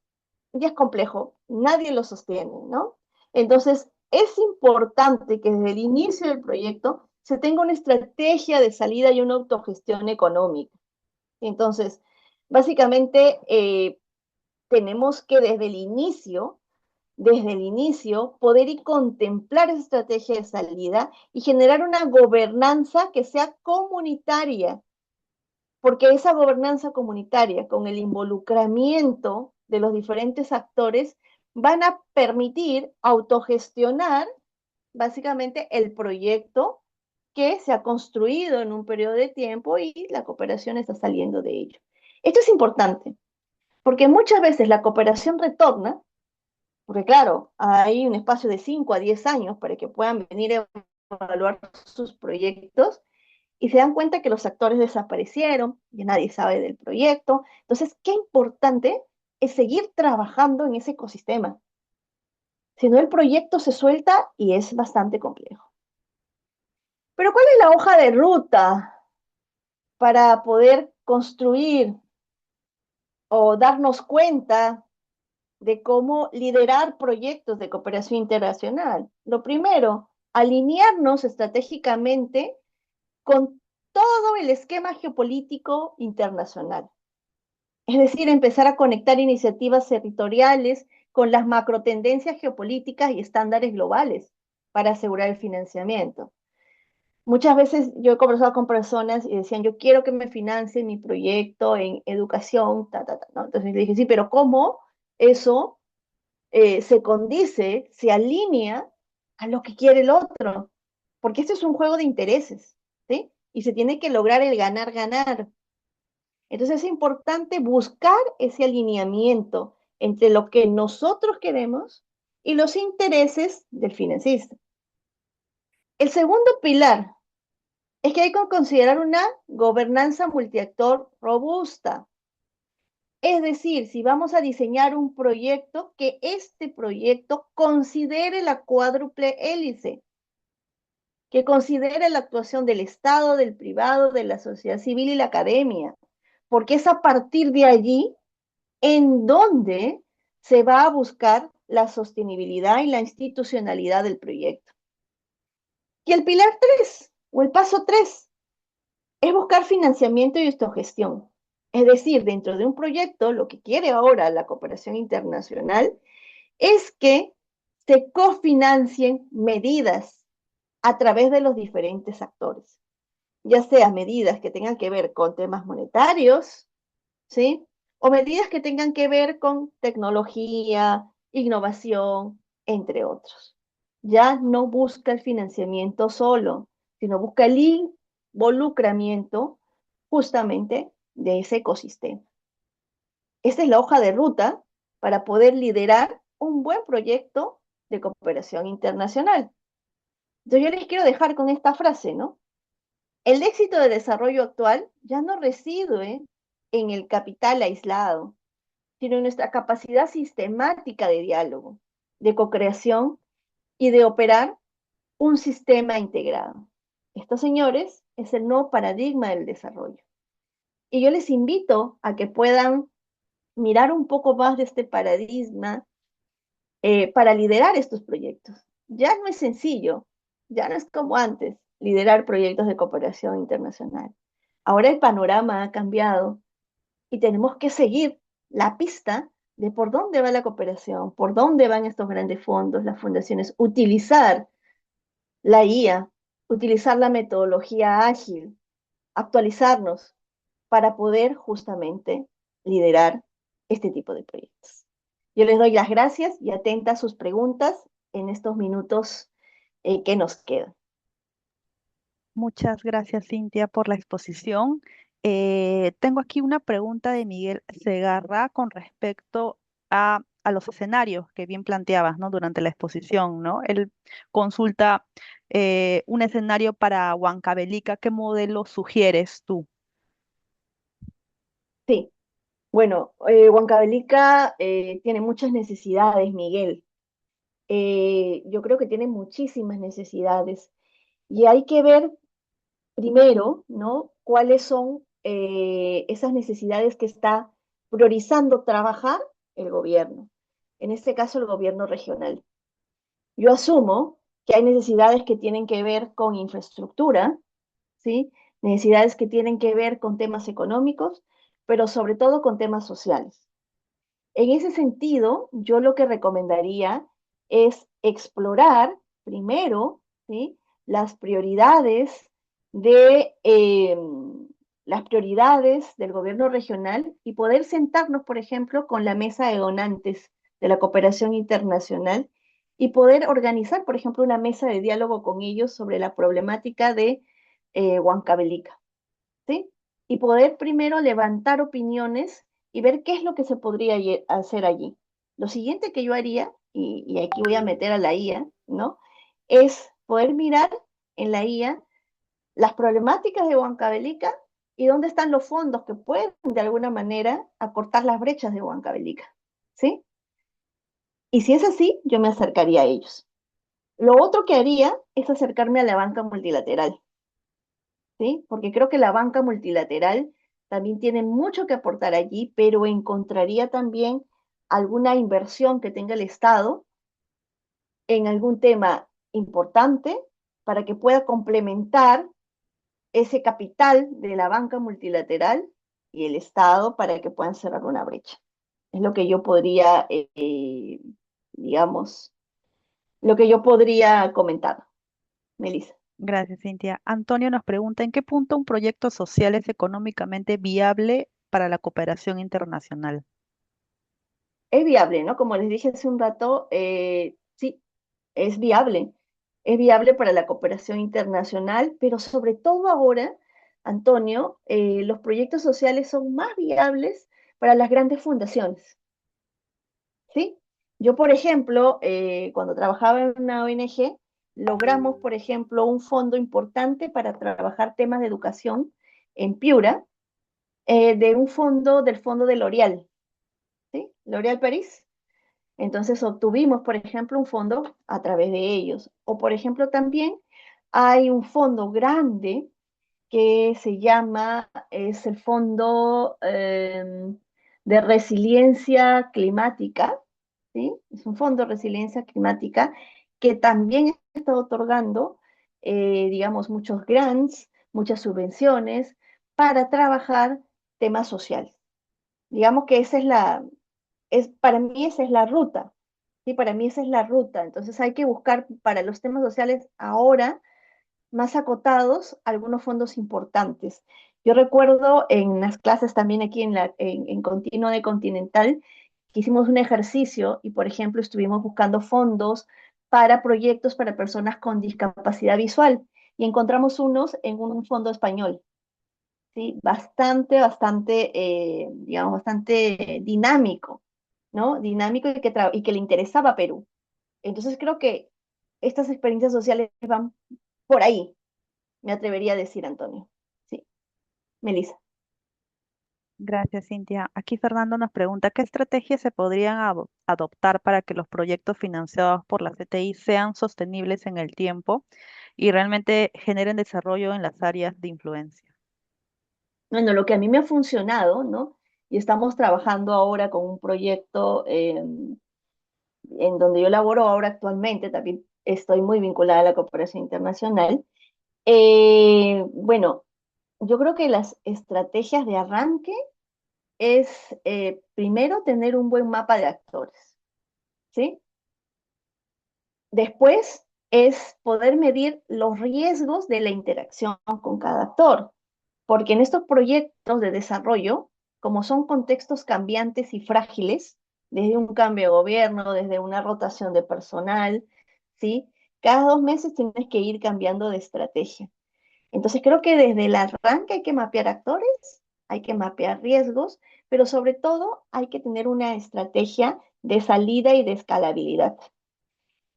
y es complejo, nadie lo sostiene, ¿no? Entonces, es importante que desde el inicio del proyecto se tenga una estrategia de salida y una autogestión económica. Entonces, básicamente, tenemos que desde el inicio, poder y contemplar esa estrategia de salida y generar una gobernanza que sea comunitaria, porque esa gobernanza comunitaria, con el involucramiento de los diferentes actores, van a permitir autogestionar básicamente el proyecto que se ha construido en un periodo de tiempo y la cooperación está saliendo de ello. Esto es importante, porque muchas veces la cooperación retorna, porque claro, hay un espacio de 5 a 10 años para que puedan venir a evaluar sus proyectos, y se dan cuenta que los actores desaparecieron, y nadie sabe del proyecto. Entonces, qué importante es seguir trabajando en ese ecosistema. Si no, el proyecto se suelta y es bastante complejo. Pero ¿cuál es la hoja de ruta para poder construir o darnos cuenta de cómo liderar proyectos de cooperación internacional? Lo primero, alinearnos estratégicamente con todo el esquema geopolítico internacional. Es decir, empezar a conectar iniciativas territoriales con las macrotendencias geopolíticas y estándares globales para asegurar el financiamiento. Muchas veces yo he conversado con personas y decían, yo quiero que me financien mi proyecto en educación, ¿no? Entonces le dije, sí, pero ¿cómo eso se condice, se alinea a lo que quiere el otro? Porque esto es un juego de intereses, ¿sí? Y se tiene que lograr el ganar-ganar. Entonces es importante buscar ese alineamiento entre lo que nosotros queremos y los intereses del financista. El segundo pilar es que hay que considerar una gobernanza multiactor robusta. Es decir, si vamos a diseñar un proyecto, que este proyecto considere la cuádruple hélice, que considere la actuación del Estado, del privado, de la sociedad civil y la academia, porque es a partir de allí en donde se va a buscar la sostenibilidad y la institucionalidad del proyecto. Y el pilar 3, o el paso 3, es buscar financiamiento y autogestión. Es decir, dentro de un proyecto, lo que quiere ahora la cooperación internacional es que se cofinancien medidas a través de los diferentes actores, ya sea medidas que tengan que ver con temas monetarios, ¿sí? O medidas que tengan que ver con tecnología, innovación, entre otros. Ya no busca el financiamiento solo, sino busca el involucramiento justamente de ese ecosistema. Esa es la hoja de ruta para poder liderar un buen proyecto de cooperación internacional. Entonces yo les quiero dejar con esta frase, ¿no? El éxito de desarrollo actual ya no reside en el capital aislado, sino en nuestra capacidad sistemática de diálogo, de co-creación y de operar un sistema integrado. Esto, señores, es el nuevo paradigma del desarrollo. Y yo les invito a que puedan mirar un poco más de este paradigma para liderar estos proyectos. Ya no es sencillo, ya no es como antes liderar proyectos de cooperación internacional. Ahora el panorama ha cambiado y tenemos que seguir la pista de por dónde va la cooperación, por dónde van estos grandes fondos, las fundaciones, utilizar la IA, utilizar la metodología ágil, actualizarnos para poder justamente liderar este tipo de proyectos. Yo les doy las gracias y atenta a sus preguntas en estos minutos que nos quedan. Muchas gracias, Cintia, por la exposición. Tengo aquí una pregunta de Miguel Segarra con respecto a los escenarios que bien planteabas, ¿no? Durante la exposición, ¿no? Él consulta un escenario para Huancavelica. ¿Qué modelo sugieres tú? Sí, bueno, Huancavelica tiene muchas necesidades, Miguel. Yo creo que tiene muchísimas necesidades y hay que ver primero, ¿no? ¿Cuáles son esas necesidades que está priorizando trabajar el gobierno? En este caso, el gobierno regional. Yo asumo que hay necesidades que tienen que ver con infraestructura, ¿sí? Necesidades que tienen que ver con temas económicos, pero sobre todo con temas sociales. En ese sentido, yo lo que recomendaría es explorar primero, ¿sí? las prioridades de las prioridades del gobierno regional y poder sentarnos, por ejemplo, con la mesa de donantes de la cooperación internacional y poder organizar, por ejemplo, una mesa de diálogo con ellos sobre la problemática de Huancavelica, ¿sí? Y poder primero levantar opiniones y ver qué es lo que se podría hacer allí. Lo siguiente que yo haría, y aquí voy a meter a la IA, ¿no? Es poder mirar en la IA las problemáticas de Huancavelica y dónde están los fondos que pueden de alguna manera acortar las brechas de Huancavelica, ¿sí? Y si es así, yo me acercaría a ellos. Lo otro que haría es acercarme a la banca multilateral, ¿sí? Porque creo que la banca multilateral también tiene mucho que aportar allí, pero encontraría también alguna inversión que tenga el Estado en algún tema importante para que pueda complementar ese capital de la banca multilateral y el Estado para que puedan cerrar una brecha. Es lo que yo podría, digamos, lo que yo podría comentar, Melissa. Gracias, Cintia. Antonio nos pregunta, ¿en qué punto un proyecto social es económicamente viable para la cooperación internacional? Es viable, ¿no? Como les dije hace un rato, sí, es viable. Es viable para la cooperación internacional, pero sobre todo ahora, Antonio, los proyectos sociales son más viables para las grandes fundaciones, ¿sí? Yo, por ejemplo, cuando trabajaba en una ONG, logramos, por ejemplo, un fondo importante para trabajar temas de educación en Piura, de un fondo, del fondo de L'Oréal, ¿sí? L'Oréal París. Entonces obtuvimos, por ejemplo, un fondo a través de ellos. O, por ejemplo, también hay un fondo grande que se llama, es el Fondo de Resiliencia Climática, ¿sí? Es un fondo de resiliencia climática que también está otorgando, digamos, muchos grants, muchas subvenciones para trabajar temas sociales. Digamos que esa es para mí esa es la ruta, ¿sí? Para mí esa es la ruta. Entonces hay que buscar para los temas sociales ahora más acotados algunos fondos importantes. Yo recuerdo en las clases también aquí en Continuo de Continental que hicimos un ejercicio y, por ejemplo, estuvimos buscando fondos para proyectos para personas con discapacidad visual y encontramos unos en un fondo español, ¿sí? Bastante, digamos, bastante dinámico, ¿no? Dinámico y que le interesaba a Perú. Entonces creo que estas experiencias sociales van por ahí, me atrevería a decir, Antonio. Sí, Melissa. Gracias, Cintia. Aquí Fernando nos pregunta, ¿qué estrategias se podrían adoptar para que los proyectos financiados por la CTI sean sostenibles en el tiempo y realmente generen desarrollo en las áreas de influencia? Bueno, lo que a mí me ha funcionado, ¿no? Y estamos trabajando ahora con un proyecto en donde yo laboro ahora actualmente, también estoy muy vinculada a la cooperación internacional. Bueno, yo creo que las estrategias de arranque es primero tener un buen mapa de actores, ¿sí? Después es poder medir los riesgos de la interacción con cada actor, porque en estos proyectos de desarrollo, como son contextos cambiantes y frágiles, desde un cambio de gobierno, desde una rotación de personal, ¿sí? Cada 2 meses tienes que ir cambiando de estrategia. Entonces creo que desde el arranque hay que mapear actores, hay que mapear riesgos, pero sobre todo hay que tener una estrategia de salida y de escalabilidad.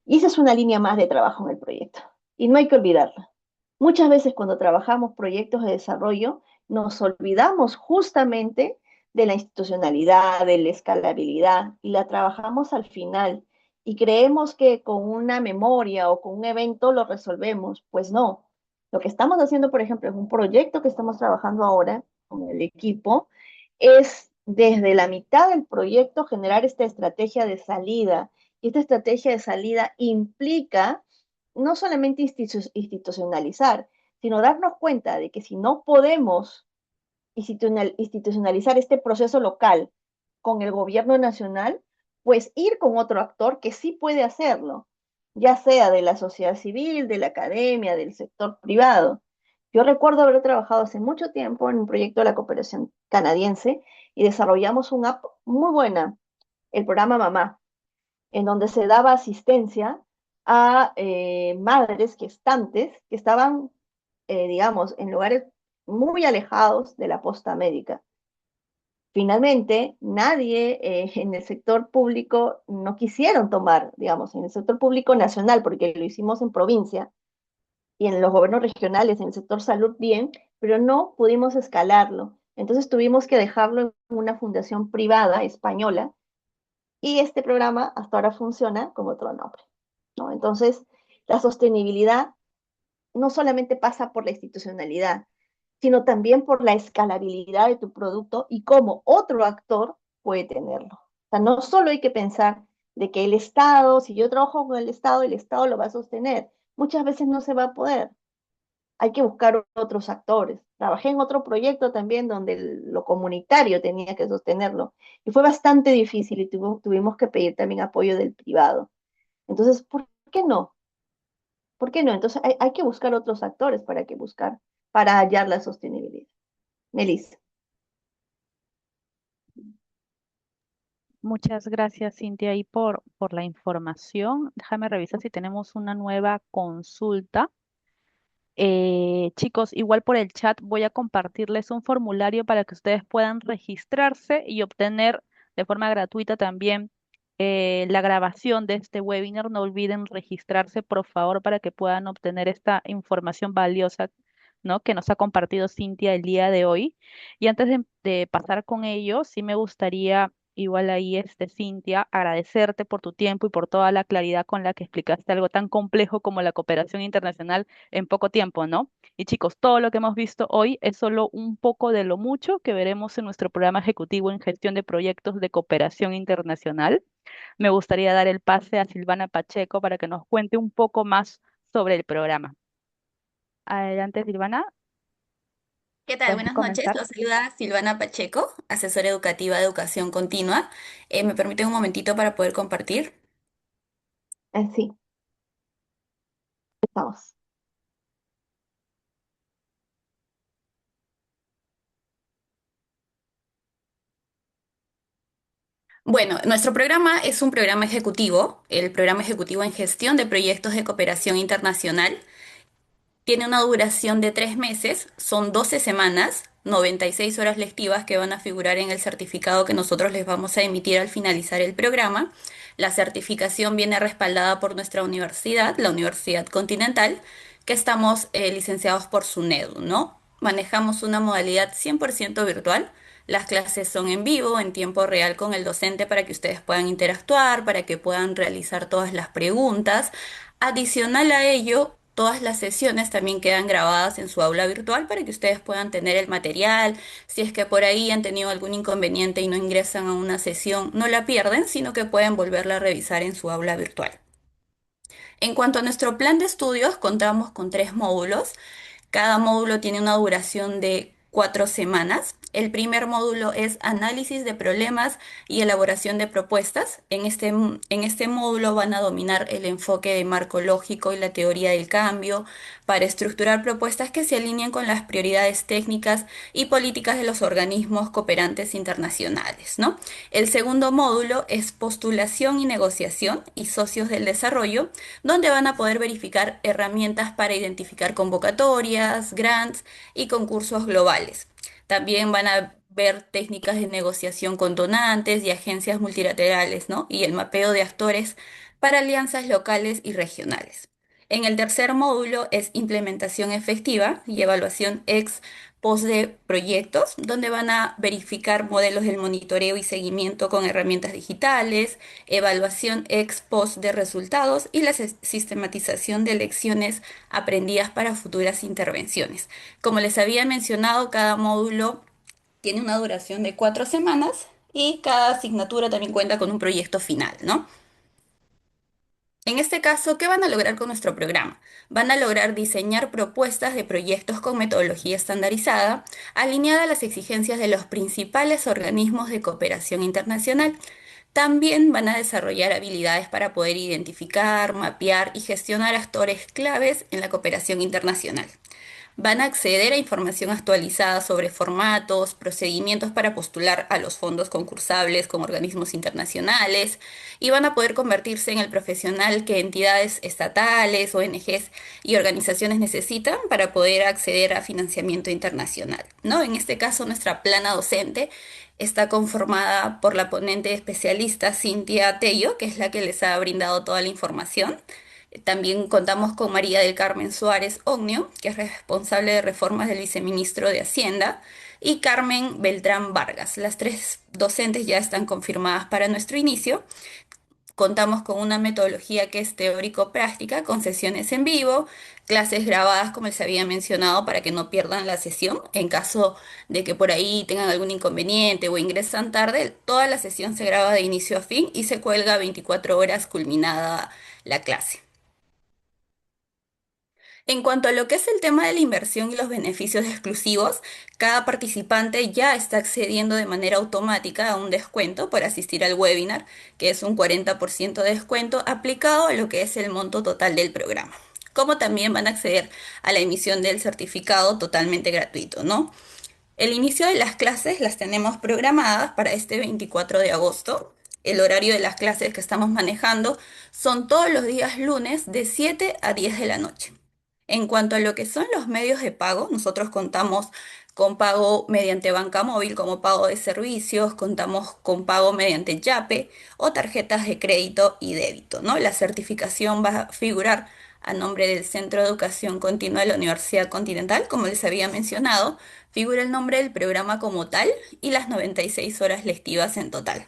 Y esa es una línea más de trabajo en el proyecto. Y no hay que olvidarla. Muchas veces cuando trabajamos proyectos de desarrollo, nos olvidamos justamente de la institucionalidad, de la escalabilidad, y la trabajamos al final. Y creemos que con una memoria o con un evento lo resolvemos. Pues no. Lo que estamos haciendo, por ejemplo, es un proyecto que estamos trabajando ahora con el equipo, es desde la mitad del proyecto generar esta estrategia de salida. Y esta estrategia de salida implica no solamente institucionalizar, sino darnos cuenta de que si no podemos institucionalizar este proceso local con el gobierno nacional, pues ir con otro actor que sí puede hacerlo, ya sea de la sociedad civil, de la academia, del sector privado. Yo recuerdo haber trabajado hace mucho tiempo en un proyecto de la cooperación canadiense y desarrollamos una app muy buena, el programa Mamá, en donde se daba asistencia a madres gestantes que estaban, digamos, en lugares muy alejados de la posta médica. Finalmente, nadie en el sector público no quisieron tomar, digamos, en el sector público nacional, porque lo hicimos en provincia, y en los gobiernos regionales, en el sector salud, bien, pero no pudimos escalarlo. Entonces tuvimos que dejarlo en una fundación privada española y este programa hasta ahora funciona con otro nombre, ¿no? Entonces, la sostenibilidad no solamente pasa por la institucionalidad, sino también por la escalabilidad de tu producto y cómo otro actor puede tenerlo. O sea, no solo hay que pensar de que el Estado, si yo trabajo con el Estado lo va a sostener. Muchas veces no se va a poder. Hay que buscar otros actores. Trabajé en otro proyecto también donde lo comunitario tenía que sostenerlo y fue bastante difícil y tuvimos que pedir también apoyo del privado. Entonces, ¿por qué no? ¿Por qué no? Entonces hay que buscar otros actores para hallar la sostenibilidad. Melissa. Muchas gracias, Cintia, ahí por la información. Déjame revisar si tenemos una nueva consulta. Chicos, igual por el chat voy a compartirles un formulario para que ustedes puedan registrarse y obtener de forma gratuita también la grabación de este webinar. No olviden registrarse, por favor, para que puedan obtener esta información valiosa, ¿no? Que nos ha compartido Cintia el día de hoy. Y antes de pasar con ello, sí me gustaría, igual ahí, Cintia, agradecerte por tu tiempo y por toda la claridad con la que explicaste algo tan complejo como la cooperación internacional en poco tiempo, ¿no? Y chicos, todo lo que hemos visto hoy es solo un poco de lo mucho que veremos en nuestro programa ejecutivo en gestión de proyectos de cooperación internacional. Me gustaría dar el pase a Silvana Pacheco para que nos cuente un poco más sobre el programa. Adelante, Silvana, ¿Qué tal? puedes Buenas noches. comenzar. Los saluda Silvana Pacheco, asesora educativa de educación continua. ¿Me permiten un momentito para poder compartir? Sí, estamos. Bueno, nuestro programa es un programa ejecutivo, el programa ejecutivo en gestión de proyectos de cooperación internacional. Tiene una duración de 3 meses, son 12 semanas, 96 horas lectivas que van a figurar en el certificado que nosotros les vamos a emitir al finalizar el programa. La certificación viene respaldada por nuestra universidad, la Universidad Continental, que estamos licenciados por SUNEDU, ¿no? Manejamos una modalidad 100% virtual. Las clases son en vivo, en tiempo real con el docente para que ustedes puedan interactuar, para que puedan realizar todas las preguntas. Adicional a ello, todas las sesiones también quedan grabadas en su aula virtual para que ustedes puedan tener el material. Si es que por ahí han tenido algún inconveniente y no ingresan a una sesión, no la pierden, sino que pueden volverla a revisar en su aula virtual. En cuanto a nuestro plan de estudios, contamos con 3 módulos. Cada módulo tiene una duración de 4 semanas. El primer módulo es análisis de problemas y elaboración de propuestas. En este módulo van a dominar el enfoque de marco lógico y la teoría del cambio para estructurar propuestas que se alineen con las prioridades técnicas y políticas de los organismos cooperantes internacionales, ¿no? El segundo módulo es postulación y negociación y socios del desarrollo, donde van a poder verificar herramientas para identificar convocatorias, grants y concursos globales. También van a ver técnicas de negociación con donantes y agencias multilaterales, ¿no? Y el mapeo de actores para alianzas locales y regionales. En el tercer módulo es implementación efectiva y evaluación ex post de proyectos, donde van a verificar modelos del monitoreo y seguimiento con herramientas digitales, evaluación ex post de resultados y la sistematización de lecciones aprendidas para futuras intervenciones. Como les había mencionado, cada módulo tiene una duración de 4 semanas y cada asignatura también cuenta con un proyecto final, ¿no? En este caso, ¿qué van a lograr con nuestro programa? Van a lograr diseñar propuestas de proyectos con metodología estandarizada, alineada a las exigencias de los principales organismos de cooperación internacional. También van a desarrollar habilidades para poder identificar, mapear y gestionar actores claves en la cooperación internacional. Van a acceder a información actualizada sobre formatos, procedimientos para postular a los fondos concursables con organismos internacionales y van a poder convertirse en el profesional que entidades estatales, ONGs y organizaciones necesitan para poder acceder a financiamiento internacional, ¿no? En este caso, nuestra plana docente está conformada por la ponente especialista Cintia Tello, que es la que les ha brindado toda la información. También contamos con María del Carmen Suárez Ognio, que es responsable de reformas del viceministro de Hacienda, y Carmen Beltrán Vargas. Las 3 docentes ya están confirmadas para nuestro inicio. Contamos con una metodología que es teórico-práctica, con sesiones en vivo, clases grabadas, como les había mencionado, para que no pierdan la sesión. En caso de que por ahí tengan algún inconveniente o ingresan tarde, toda la sesión se graba de inicio a fin y se cuelga 24 horas culminada la clase. En cuanto a lo que es el tema de la inversión y los beneficios exclusivos, cada participante ya está accediendo de manera automática a un descuento por asistir al webinar, que es un 40% de descuento aplicado a lo que es el monto total del programa. Como también van a acceder a la emisión del certificado totalmente gratuito, ¿no? El inicio de las clases las tenemos programadas para este 24 de agosto. El horario de las clases que estamos manejando son todos los días lunes de 7 a 10 de la noche. En cuanto a lo que son los medios de pago, nosotros contamos con pago mediante banca móvil como pago de servicios, contamos con pago mediante Yape o tarjetas de crédito y débito, ¿no? La certificación va a figurar a nombre del Centro de Educación Continua de la Universidad Continental, como les había mencionado, figura el nombre del programa como tal y las 96 horas lectivas en total.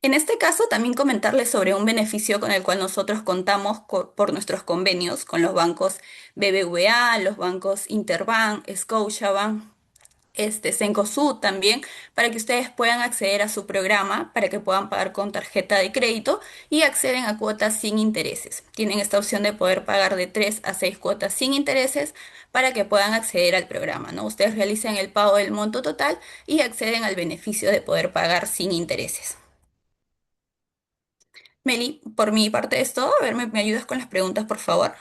En este caso, también comentarles sobre un beneficio con el cual nosotros contamos por nuestros convenios con los bancos BBVA, los bancos Interbank, Scotiabank, Cencosud también, para que ustedes puedan acceder a su programa, para que puedan pagar con tarjeta de crédito y acceden a cuotas sin intereses. Tienen esta opción de poder pagar de 3 a 6 cuotas sin intereses para que puedan acceder al programa, ¿no? Ustedes realizan el pago del monto total y acceden al beneficio de poder pagar sin intereses. Meli, por mi parte es todo. A ver, ¿me ayudas con las preguntas, por favor?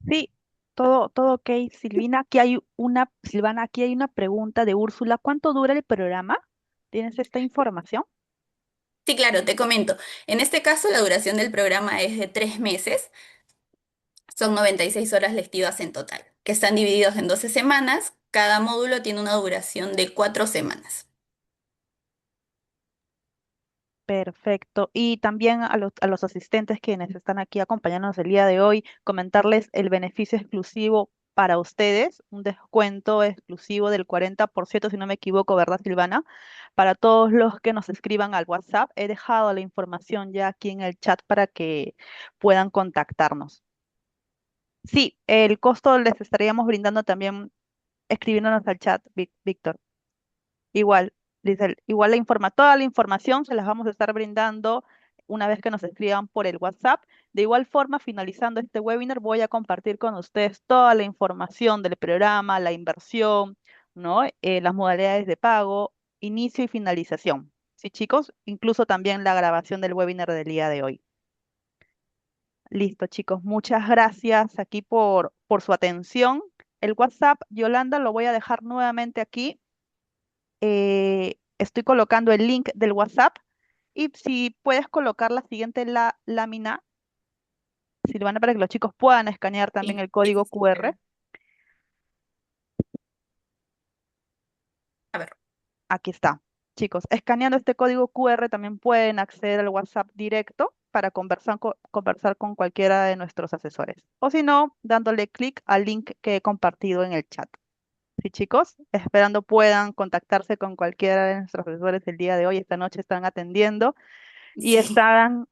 Sí, todo ok, Silvina. Silvana, aquí hay una pregunta de Úrsula. ¿Cuánto dura el programa? ¿Tienes esta información? Sí, claro, te comento. En este caso, la duración del programa es de 3 meses. Son 96 horas lectivas en total, que están divididos en 12 semanas. Cada módulo tiene una duración de 4 semanas. Perfecto. Y también a los asistentes quienes están aquí acompañándonos el día de hoy, comentarles el beneficio exclusivo para ustedes un descuento exclusivo del 40%, si no me equivoco, ¿verdad, Silvana? Para todos los que nos escriban al WhatsApp. He dejado la información ya aquí en el chat para que puedan contactarnos. Sí, el costo les estaríamos brindando también escribiéndonos al chat, Víctor. Igual, dice, igual toda la información se las vamos a estar brindando una vez que nos escriban por el WhatsApp. De igual forma, finalizando este webinar, voy a compartir con ustedes toda la información del programa, la inversión, ¿no? Las modalidades de pago, inicio y finalización. Sí, chicos, incluso también la grabación del webinar del día de hoy. Listo, chicos, muchas gracias aquí por su atención. El WhatsApp, Yolanda, lo voy a dejar nuevamente aquí. Estoy colocando el link del WhatsApp y si puedes colocar la siguiente lámina, Silvana, para que los chicos puedan escanear también Sí, el código sí, sí, QR. a ver. Aquí está. Chicos, escaneando este código QR también pueden acceder al WhatsApp directo para conversar con cualquiera de nuestros asesores. O si no, dándole clic al link que he compartido en el chat. Sí, chicos, esperando puedan contactarse con cualquiera de nuestros asesores el día de hoy. Esta noche están atendiendo y Sí. están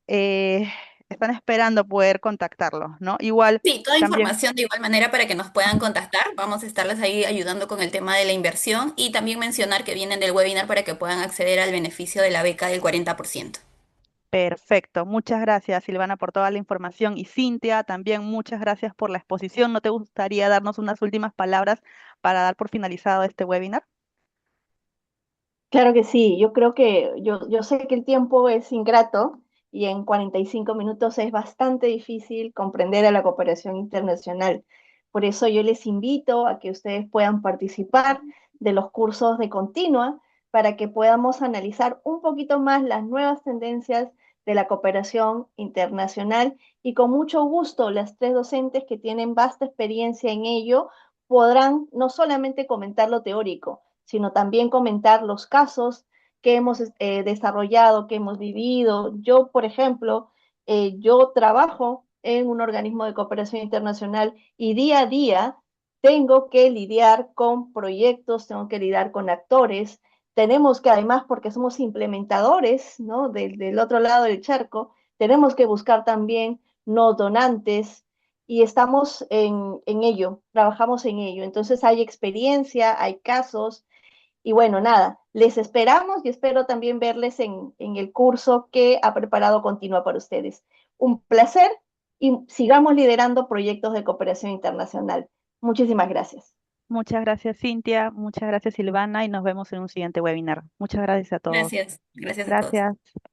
esperando poder contactarlos, ¿no? Igual Sí, toda también, información de igual manera para que nos puedan contactar. Vamos a estarles ahí ayudando con el tema de la inversión y también mencionar que vienen del webinar para que puedan acceder al beneficio de la beca del 40%. perfecto. Muchas gracias, Silvana, por toda la información. Y Cintia, también muchas gracias por la exposición. ¿No te gustaría darnos unas últimas palabras para dar por finalizado este webinar? Claro que sí, yo creo que yo sé que el tiempo es ingrato y en 45 minutos es bastante difícil comprender a la cooperación internacional. Por eso yo les invito a que ustedes puedan participar de los cursos de continua para que podamos analizar un poquito más las nuevas tendencias de la cooperación internacional y con mucho gusto las tres docentes que tienen vasta experiencia en ello podrán no solamente comentar lo teórico, sino también comentar los casos que hemos desarrollado, que hemos vivido. Yo, por ejemplo, yo trabajo en un organismo de cooperación internacional y día a día tengo que lidiar con proyectos, tengo que lidiar con actores, tenemos que además, porque somos implementadores, ¿no? Del otro lado del charco, tenemos que buscar también no donantes y estamos en ello, trabajamos en ello. Entonces hay experiencia, hay casos, y bueno, nada, les esperamos y espero también verles en el curso que ha preparado Continua para ustedes. Un placer y sigamos liderando proyectos de cooperación internacional. Muchísimas gracias. Muchas gracias, Cintia. Muchas gracias, Silvana. Y nos vemos en un siguiente webinar. Muchas gracias a todos. Gracias, gracias a todos. Gracias.